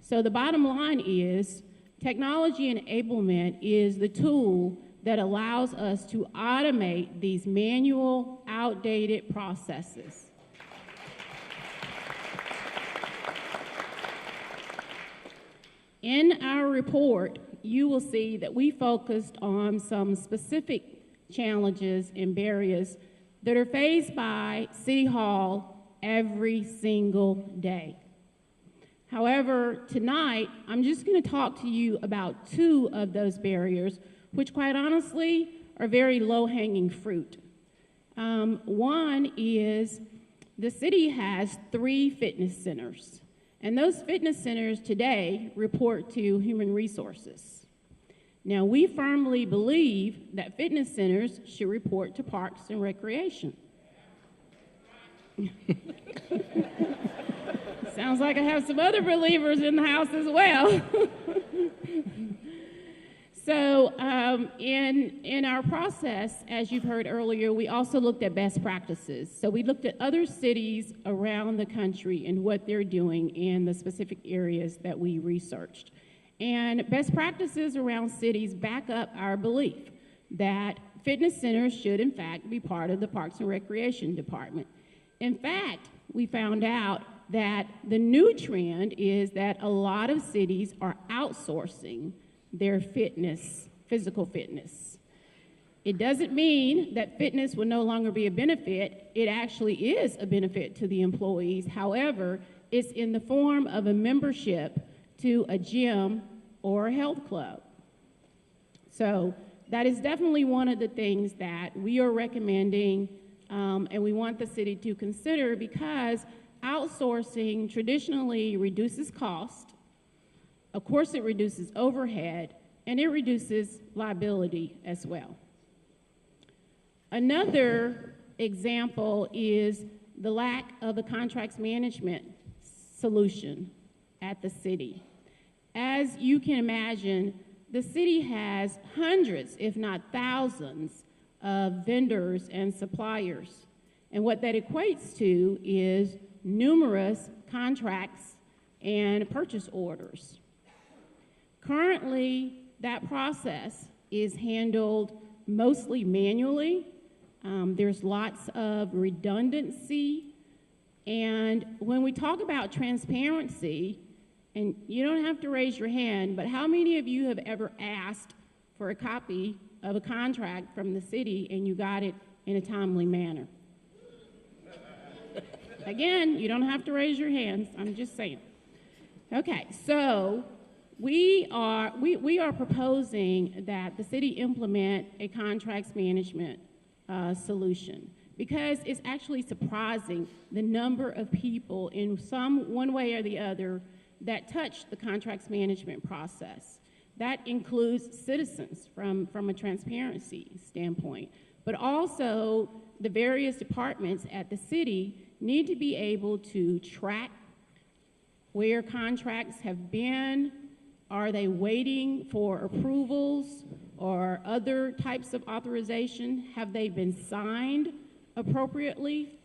So the bottom line is technology enablement is the tool that allows us to automate these manual, outdated processes. In our report, you will see that we focused on some specific challenges and barriers that are faced by City Hall every single day. However, tonight, I'm just going to talk to you about 2 of those barriers, which quite honestly are very low-hanging fruit. One is the city has 3 fitness centers, and those fitness centers today report to Human Resources. Now, we firmly believe that fitness centers should report to Parks and Recreation. Sounds like I have some other believers in the house as well. So in our process, as you've heard earlier, we also looked at best practices. So we looked at other cities around the country and what they're doing in the specific areas that we researched. And best practices around cities back up our belief that fitness centers should, in fact, be part of the Parks and Recreation Department. In fact, we found out that the new trend is that a lot of cities are outsourcing their physical fitness. It doesn't mean that fitness will no longer be a benefit. It actually is a benefit to the employees. However, it's in the form of a membership to a gym or a health club. So that is definitely one of the things that we are recommending and we want the city to consider, because outsourcing traditionally reduces cost. Of course, it reduces overhead, and it reduces liability as well. Another example is the lack of a contracts management solution at the city. As you can imagine, the city has hundreds, if not thousands, of vendors and suppliers. And what that equates to is numerous contracts and purchase orders. Currently, that process is handled mostly manually. There's lots of redundancy. And when we talk about transparency, and you don't have to raise your hand, but how many of you have ever asked for a copy of a contract from the city and you got it in a timely manner? Again, you don't have to raise your hands. I'm just saying. Okay, so we are proposing that the city implement a contracts management solution, because it's actually surprising the number of people in one way or the other that touch the contracts management process. That includes citizens from a transparency standpoint, but also the various departments at the city need to be able to track where contracts have been. Are they waiting for approvals or other types of authorization? Have they been signed appropriately?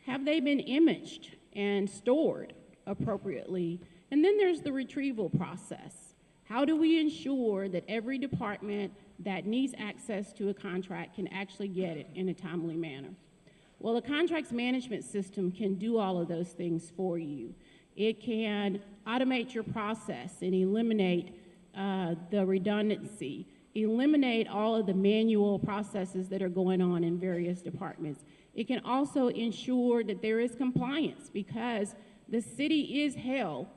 Have they been imaged and stored appropriately? And then there's the retrieval process. How do we ensure that every department that needs access to a contract can actually get it in a timely manner? Well, a contracts management system can do all of those things for you. It can automate your process and eliminate the redundancy, eliminate all of the manual processes that are going on in various departments. It can also ensure that there is compliance, because the city is held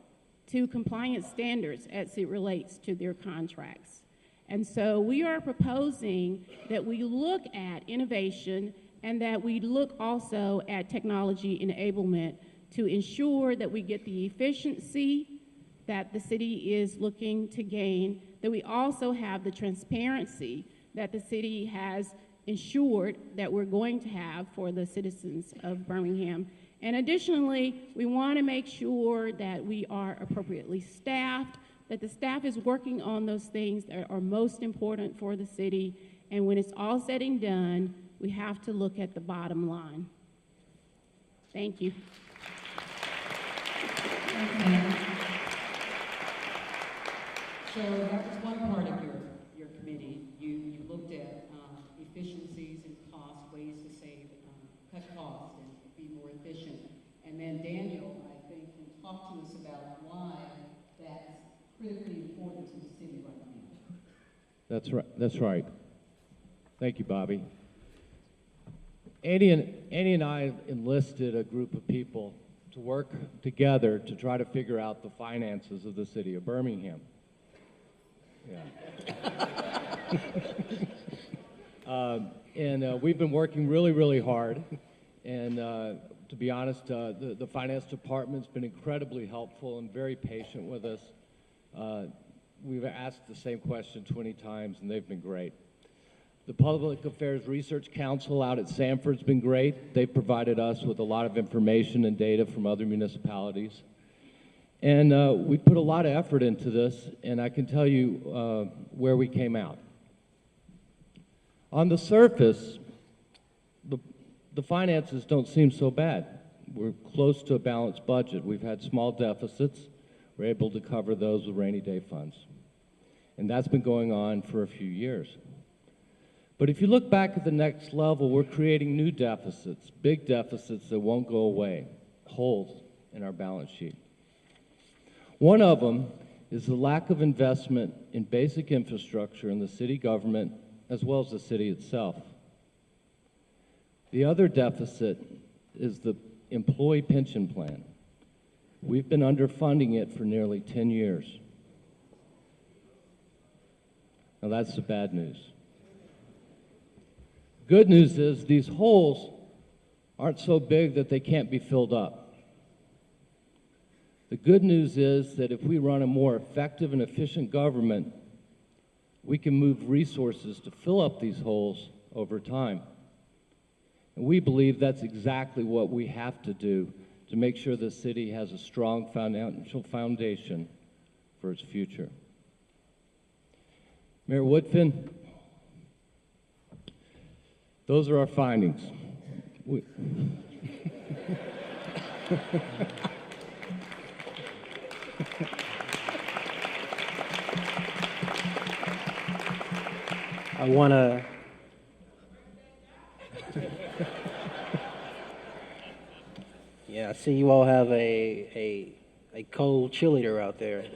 to compliance standards as it relates to their contracts. And so we are proposing that we look at innovation and that we look also at technology enablement to ensure that we get the efficiency that the city is looking to gain, that we also have the transparency that the city has ensured that we're going to have for the citizens of Birmingham. And additionally, we want to make sure that we are appropriately staffed, that the staff is working on those things that are most important for the city. And when it's all said and done, we have to look at the bottom line. Thank you. Okay. So that was one part of your committee. You looked at efficiencies and costs, ways to save, cut costs and be more efficient. And then Daniel, I think, can talk to us about why that's critically important to the city right now. That's right. That's right. Thank you, Bobby. Andy and I enlisted a group of people to work together to try to figure out the finances of the city of Birmingham. Yeah. And we've been working really, really hard. And to be honest, the finance department's been incredibly helpful and very patient with us. We've asked the same question 20 times, and they've been great. The Public Affairs Research Council out at Sanford's been great. They've provided us with a lot of information and data from other municipalities. And we put a lot of effort into this, and I can tell you where we came out. On the surface, the finances don't seem so bad. We're close to a balanced budget. We've had small deficits. We're able to cover those with rainy day funds. And that's been going on for a few years. But if you look back at the next level, we're creating new deficits, big deficits that won't go away, holes in our balance sheet. One of them is the lack of investment in basic infrastructure in the city government as well as the city itself. The other deficit is the employee pension plan. We've been underfunding it for nearly 10 years. Now that's the bad news. Good news is these holes aren't so big that they can't be filled up. The good news is that if we run a more effective and efficient government, we can move resources to fill up these holes over time. And we believe that's exactly what we have to do to make sure the city has a strong financial foundation for its future. Mayor Woodfin, those are our findings. I want to yeah, I see you all have a cold cheerleader out there.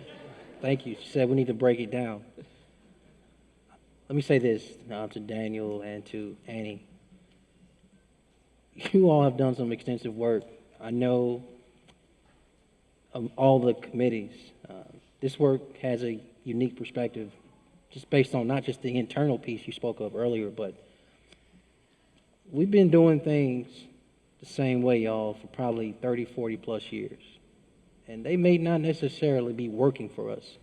Thank you. She said we need to break it down. Let me say this now to Daniel and to Annie. You all have done some extensive work. I know of all the committees. This work has a unique perspective just based on not just the internal piece you spoke of earlier, but we've been doing things the same way, y'all, for probably 30, 40 plus years. And they may not necessarily be working for us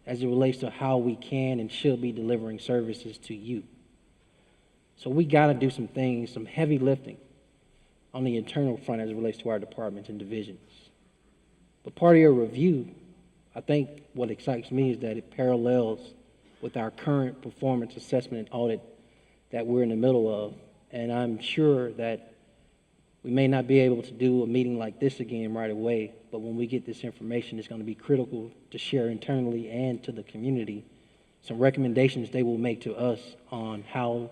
as it relates to how we can and should be delivering services to you. So we got to do some things, some heavy lifting on the internal front as it relates to our departments and divisions. But part of your review, I think what excites me is that it parallels with our current performance assessment and audit that we're in the middle of. And I'm sure that we may not be able to do a meeting like this again right away, but when we get this information, it's going to be critical to share internally and to the community some recommendations they will make to us on how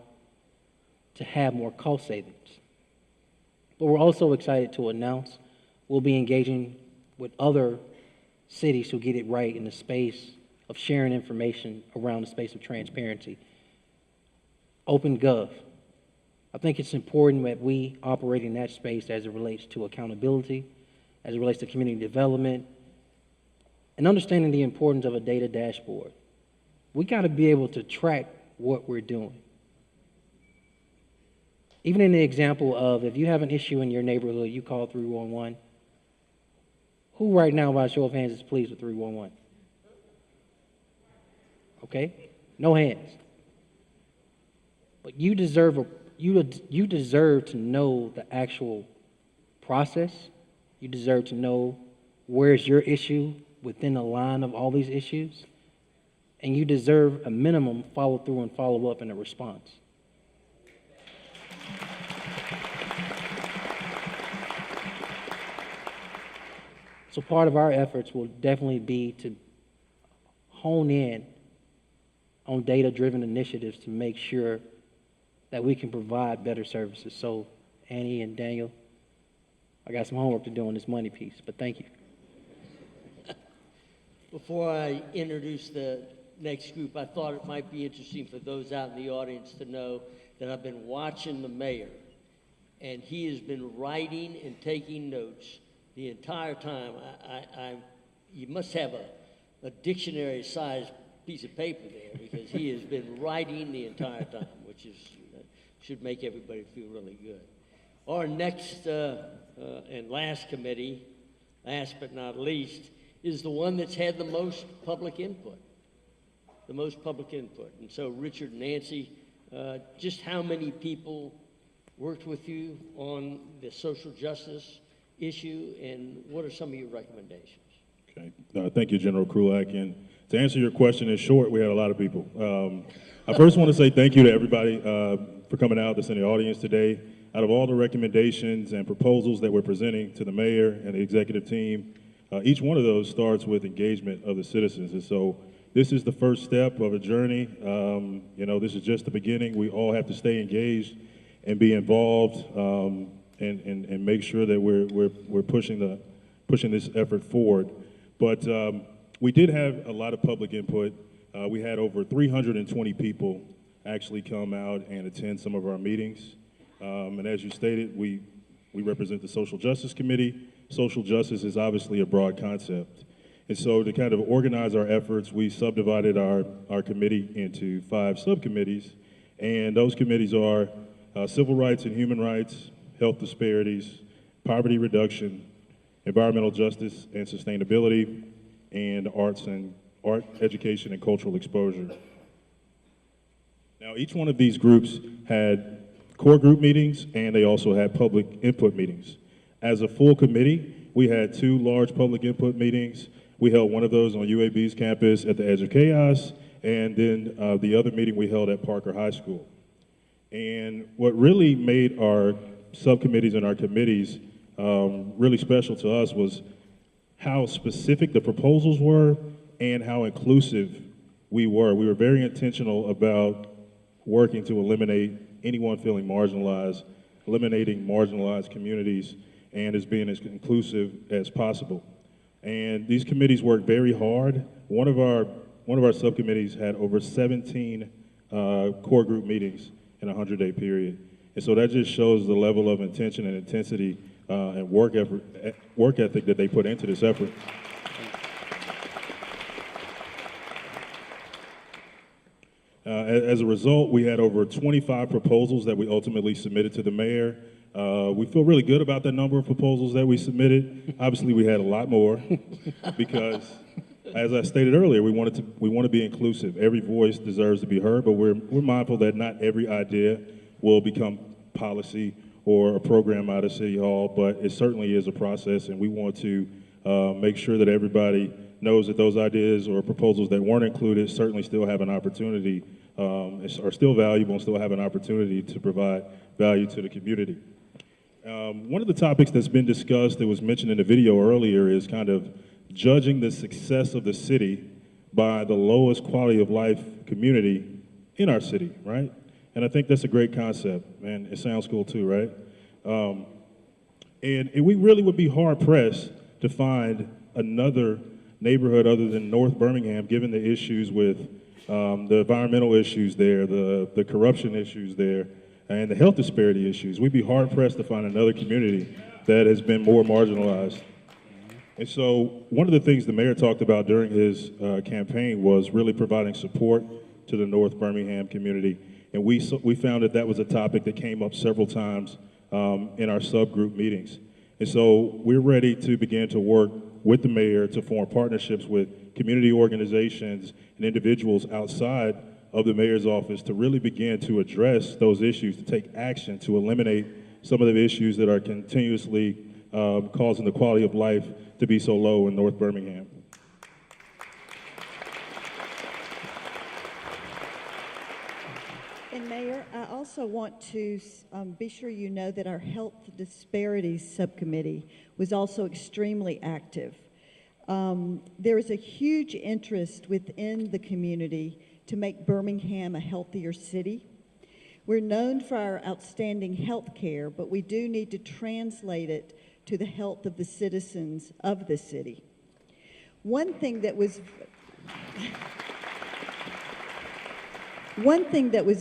to have more cost savings. But we're also excited to announce we'll be engaging with other cities who get it right in the space of sharing information around the space of transparency. OpenGov. I think it's important that we operate in that space as it relates to accountability, as it relates to community development, and understanding the importance of a data dashboard. We got to be able to track what we're doing. Even in the example of if you have an issue in your neighborhood, you call 311. Who right now, by a show of hands, is pleased with 311? Okay? No hands. But you deserve to know the actual process. You deserve to know where's your issue within the line of all these issues. And you deserve a minimum follow through and follow up in a response. So part of our efforts will definitely be to hone in on data-driven initiatives to make sure that we can provide better services. So Annie and Daniel, I got some homework to do on this money piece, but thank you. Before I introduce the next group, I thought it might be interesting for those out in the audience to know that I've been watching the mayor, and he has been writing and taking notes the entire time. You must have a dictionary-sized piece of paper there because he has been writing the entire time, which is should make everybody feel really good. Our next and last committee, last but not least, is the one that's had the most public input. The most public input. And so Richard and Nancy, just how many people worked with you on the social justice issue, and what are some of your recommendations? Okay. Thank you, General Krulak. And to answer your question in short, we had a lot of people. I first want to say thank you to everybody for coming out that's in the audience today. Out of all the recommendations and proposals that we're presenting to the mayor and the executive team, each one of those starts with engagement of the citizens. And so this is the first step of a journey. You know, this is just the beginning. We all have to stay engaged and be involved and make sure that we're pushing this effort forward. But we did have a lot of public input. We had over 320 people actually come out and attend some of our meetings. And as you stated, we represent the Social Justice Committee. Social justice is obviously a broad concept. And so to kind of organize our efforts, we subdivided our committee into 5 subcommittees. And those committees are civil rights and human rights, health disparities, poverty reduction, environmental justice and sustainability, and art, education, and cultural exposure. Now, each one of these groups had core group meetings, and they also had public input meetings. As a full committee, we had 2 large public input meetings. We held one of those on UAB's campus at the Edge of Chaos, and then the other meeting we held at Parker High School. And what really made our subcommittees and our committees really special to us was how specific the proposals were and how inclusive we were. We were very intentional about working to eliminate anyone feeling marginalized, eliminating marginalized communities, and as being as inclusive as possible. And these committees worked very hard. One of our subcommittees had over 17 core group meetings in a 100-day period. And so that just shows the level of intention and intensity and work ethic that they put into this effort. As a result, we had over 25 proposals that we ultimately submitted to the mayor. We feel really good about the number of proposals that we submitted. Obviously, we had a lot more because, as I stated earlier, we want to be inclusive. Every voice deserves to be heard, but we're mindful that not every idea will become policy or a program out of City Hall, but it certainly is a process, and we want to make sure that everybody knows that those ideas or proposals that weren't included certainly still have an opportunity, are still valuable and still have an opportunity to provide value to the community. One of the topics that's been discussed that was mentioned in the video earlier is kind of judging the success of the city by the lowest quality of life community in our city, right? And I think that's a great concept, and it sounds cool too, right? And we really would be hard-pressed to find another neighborhood other than North Birmingham, given the issues with the environmental issues there, the corruption issues there, and the health disparity issues. We'd be hard-pressed to find another community that has been more marginalized. And so one of the things the mayor talked about during his campaign was really providing support to the North Birmingham community. And we found that was a topic that came up several times in our subgroup meetings. And so we're ready to begin to work with the mayor to form partnerships with community organizations and individuals outside of the mayor's office to really begin to address those issues, to take action to eliminate some of the issues that are continuously causing the quality of life to be so low in North Birmingham. And Mayor, I also want to be sure you know that our Health Disparities Subcommittee was also extremely active. There is a huge interest within the community to make Birmingham a healthier city. We're known for our outstanding health care, but we do need to translate it to the health of the citizens of the city. One thing that was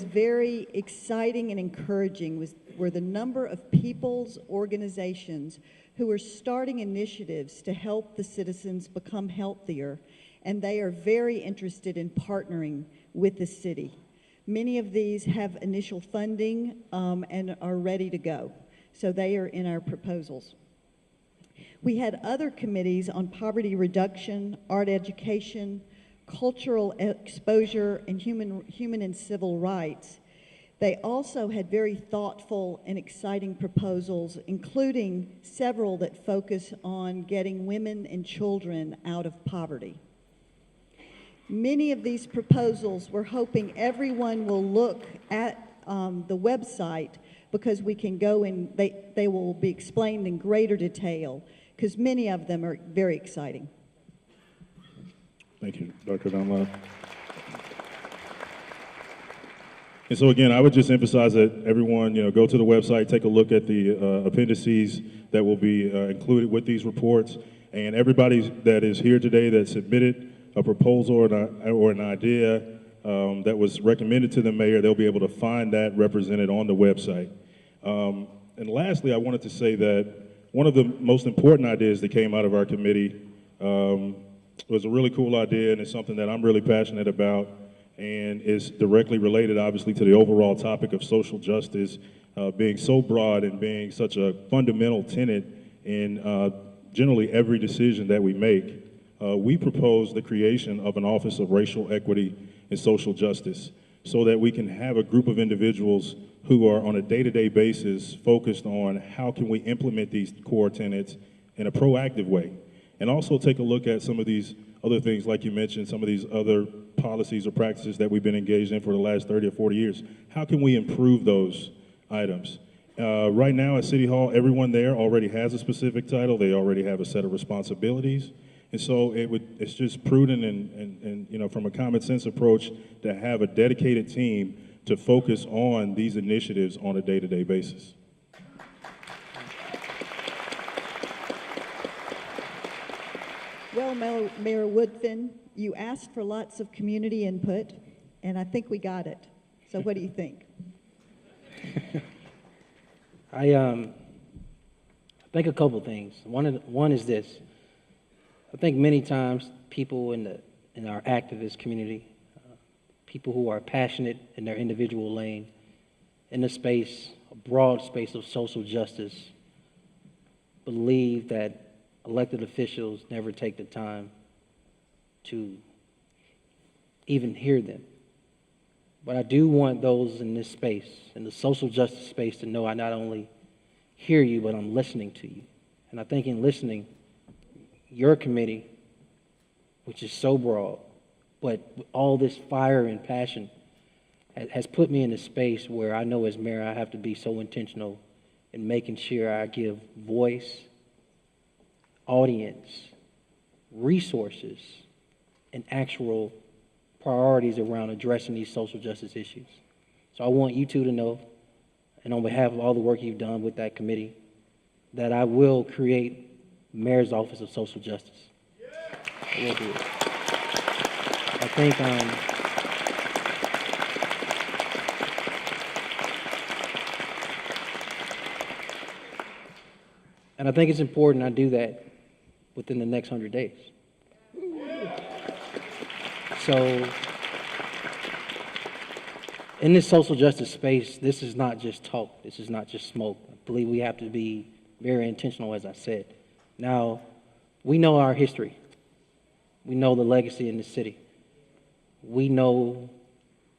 very exciting and encouraging were the number of people's organizations who are starting initiatives to help the citizens become healthier, and they are very interested in partnering with the city. Many of these have initial funding and are ready to go. So they are in our proposals. We had other committees on poverty reduction, art education, cultural exposure, and human and civil rights. They also had very thoughtful and exciting proposals, including several that focus on getting women and children out of poverty. Many of these proposals, we're hoping everyone will look at the website, because we can go and they will be explained in greater detail, because many of them are very exciting. Thank you, Dr. Dunlap. And so again, I would just emphasize that everyone, go to the website, take a look at the appendices that will be included with these reports. And everybody that is here today that submitted a proposal or an idea that was recommended to the mayor, they'll be able to find that represented on the website. And lastly, I wanted to say that one of the most important ideas that came out of our committee was a really cool idea, and it's something that I'm really passionate about, and is directly related, obviously, to the overall topic of social justice being so broad and being such a fundamental tenet in generally every decision that we make. We propose the creation of an Office of Racial Equity and Social Justice, so that we can have a group of individuals who are on a day-to-day basis focused on how can we implement these core tenets in a proactive way. And also take a look at some of these other things, like you mentioned, some of these other policies or practices that we've been engaged in for the last 30 or 40 years. How can we improve those items? Right now at City Hall, everyone there already has a specific title. They already have a set of responsibilities. And so it's just prudent and from a common sense approach to have a dedicated team to focus on these initiatives on a day-to-day basis. Well, Mayor Woodfin, you asked for lots of community input, and I think we got it. So what do you think? I think a couple things. One is this. I think many times people in our activist community, people who are passionate in their individual lane, in the space, a broad space of social justice, believe that elected officials never take the time to even hear them. But I do want those in this space, in the social justice space, to know I not only hear you, but I'm listening to you. And I think in listening, your committee, which is so broad, but all this fire and passion has put me in a space where I know as mayor I have to be so intentional in making sure I give voice, audience, resources, and actual priorities around addressing these social justice issues. So I want you two to know, and on behalf of all the work you've done with that committee, that I will create Mayor's Office of Social Justice. I will do it. I think and I think it's important I do that within the next 100 days. So in this social justice space, this is not just talk. This is not just smoke. I believe we have to be very intentional, as I said. Now, we know our history. We know the legacy in the city. We know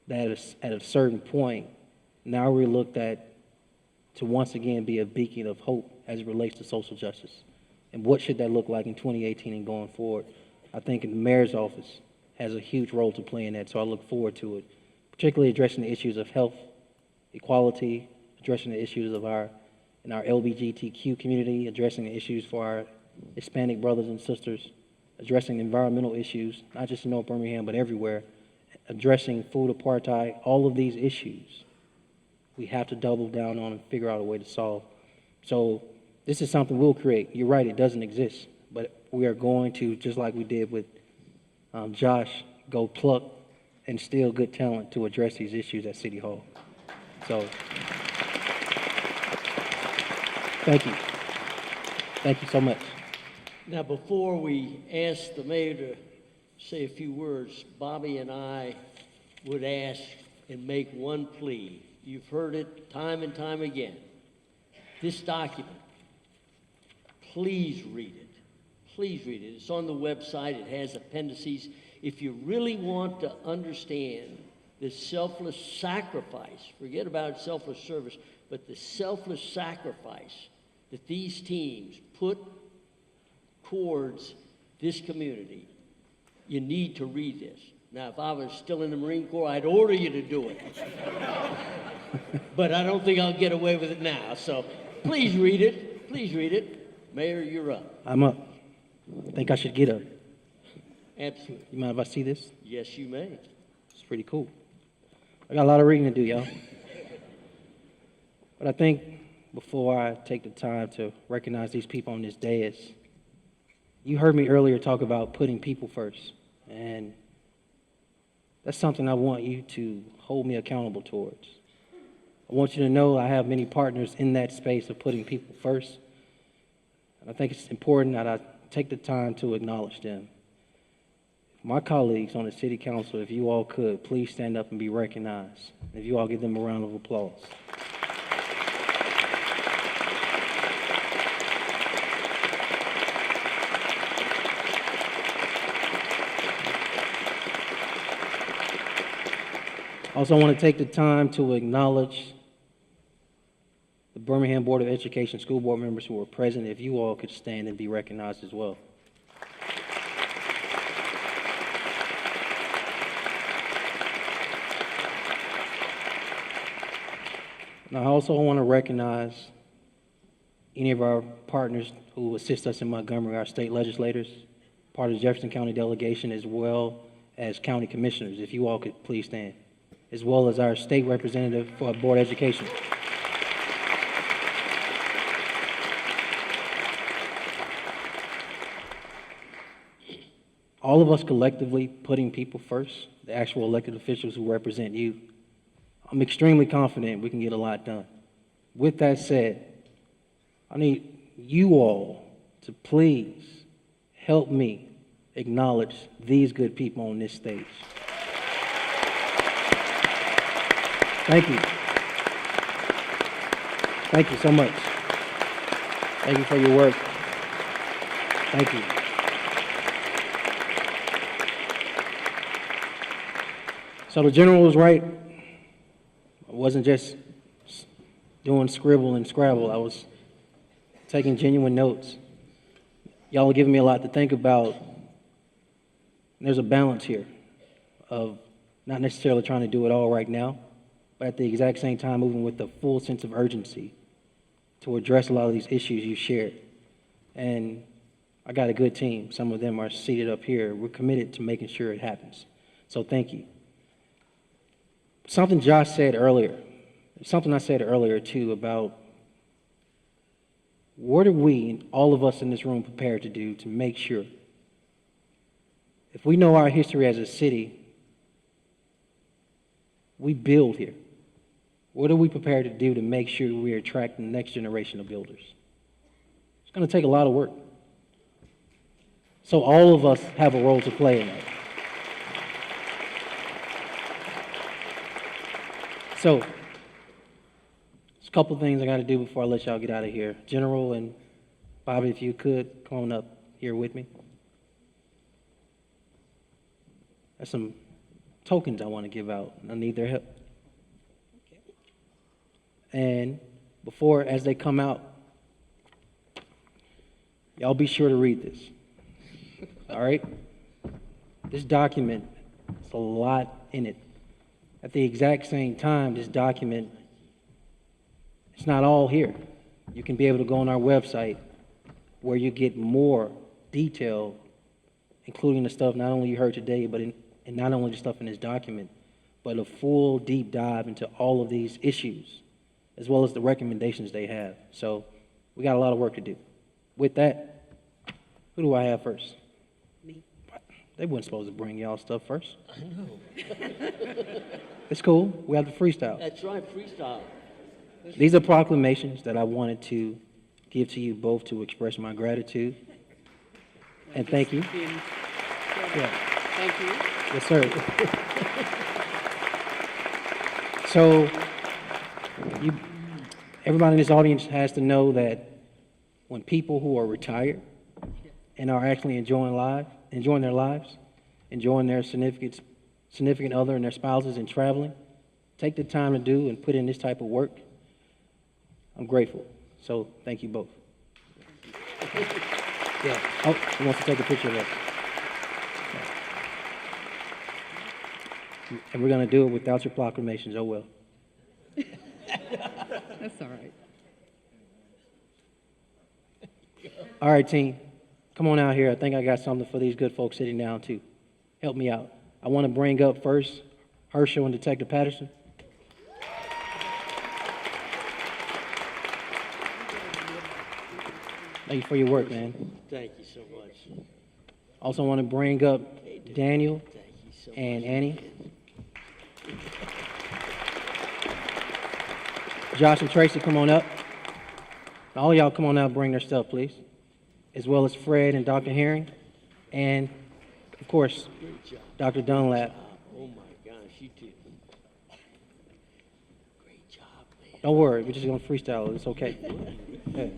that at a certain point, now we're looked at to once again be a beacon of hope as it relates to social justice. And what should that look like in 2018 and going forward? I think the mayor's office has a huge role to play in that, so I look forward to it, particularly addressing the issues of health, equality, addressing the issues of our LGBTQ community, addressing the issues for our Hispanic brothers and sisters, addressing environmental issues, not just in North Birmingham, but everywhere, addressing food apartheid, all of these issues we have to double down on and figure out a way to solve. So this is something we'll create. You're right, it doesn't exist, but we are going to, just like we did with Josh, go pluck and steal good talent to address these issues at City Hall. So thank you. Thank you so much. Now, before we ask the mayor to say a few words, Bobby and I would ask and make one plea. You've heard it time and time again. This document, please read it. Please read it. It's on the website. It has appendices. If you really want to understand the selfless sacrifice, forget about selfless service, but the selfless sacrifice that these teams put towards this community, you need to read this. Now, if I was still in the Marine Corps, I'd order you to do it. But I don't think I'll get away with it now. So please read it. Please read it. Mayor, you're up. I'm up. I think I should get up. Absolutely. You mind if I see this? Yes, you may. It's pretty cool. I got a lot of reading to do, y'all. But I think before I take the time to recognize these people on this dais, you heard me earlier talk about putting people first. And that's something I want you to hold me accountable towards. I want you to know I have many partners in that space of putting people first. And I think it's important that I take the time to acknowledge them. My colleagues on the city council, if you all could, please stand up and be recognized. If you all give them a round of applause. Also, I want to take the time to acknowledge the Birmingham Board of Education school board members who were present. If you all could stand and be recognized as well. And I also want to recognize any of our partners who assist us in Montgomery, our state legislators, part of the Jefferson County delegation, as well as county commissioners. If you all could please stand, as well as our state representative for Board of Education. All of us collectively putting people first, the actual elected officials who represent you, I'm extremely confident we can get a lot done. With that said, I need you all to please help me acknowledge these good people on this stage. Thank you. Thank you so much. Thank you for your work. Thank you. So the general was right. I wasn't just doing scribble and scrabble. I was taking genuine notes. Y'all are giving me a lot to think about. There's a balance here of not necessarily trying to do it all right now, but at the exact same time moving with a full sense of urgency to address a lot of these issues you shared. And I got a good team. Some of them are seated up here. We're committed to making sure it happens. So thank you. Something Josh said earlier, something I said earlier too, about what are we, all of us in this room, prepared to do to make sure, if we know our history as a city, we build here. What are we prepared to do to make sure we attract the next generation of builders? It's going to take a lot of work. So all of us have a role to play in that. So, there's a couple things I got to do before I let y'all get out of here. General and Bobby, if you could, come on up here with me. There's some tokens I want to give out. I need their help. Okay. And before, as they come out, y'all be sure to read this. All right? This document, there's a lot in it. At the exact same time, this document, it's not all here. You can be able to go on our website where you get more detail, including the stuff not only you heard today, but and not only the stuff in this document, but a full deep dive into all of these issues, as well as the recommendations they have. So we got a lot of work to do. With that, who do I have first? Me. They weren't supposed to bring y'all stuff first. I know. It's cool. We have the freestyle. That's right, freestyle. These are proclamations that I wanted to give to you both to express my gratitude. And thank you. Yeah. Thank you. Yes, sir. So, everybody in this audience has to know that when people who are retired and are actually enjoying their lives, enjoying their significant other and their spouses and traveling, take the time to do and put in this type of work, I'm grateful. So thank you both. Yeah. Oh, he wants to take a picture of us. And we're going to do it without your proclamations. Oh, well. That's all right. All right, team. Come on out here. I think I got something for these good folks sitting down, too. Help me out. I want to bring up first Herschel and Detective Patterson. Thank you for your work, man. Thank you so much. Also want to bring up Daniel and Annie. Josh and Tracy, come on up. All of y'all come on out and bring their stuff, please. As well as Fred and Dr. Herring. And, of course, Dr. Dunlap. Oh, my gosh, you did. Great job, man. Don't worry, we're just going to freestyle it. It's okay. Okay.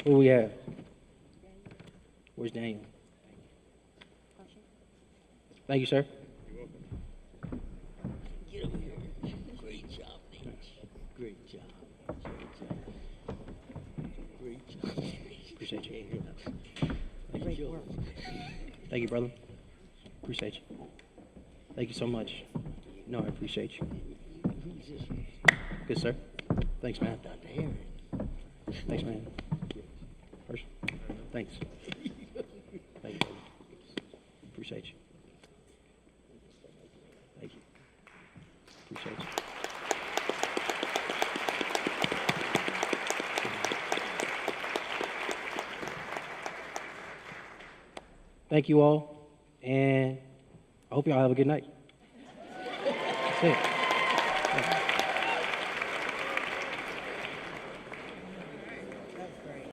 Who do we have? Where's Daniel? Thank you, sir. Get over here. Great job, Nate. Great job. Great job. Appreciate you. Great work. Thank you, brother. Appreciate you. Thank you so much. No, I appreciate you. Good, sir. Thanks, man. Dr. Herring. Thanks, man. First, thanks. Thank you, brother. Appreciate you. Thank you. Appreciate you. Thank you all, and I hope y'all have a good night. That's it.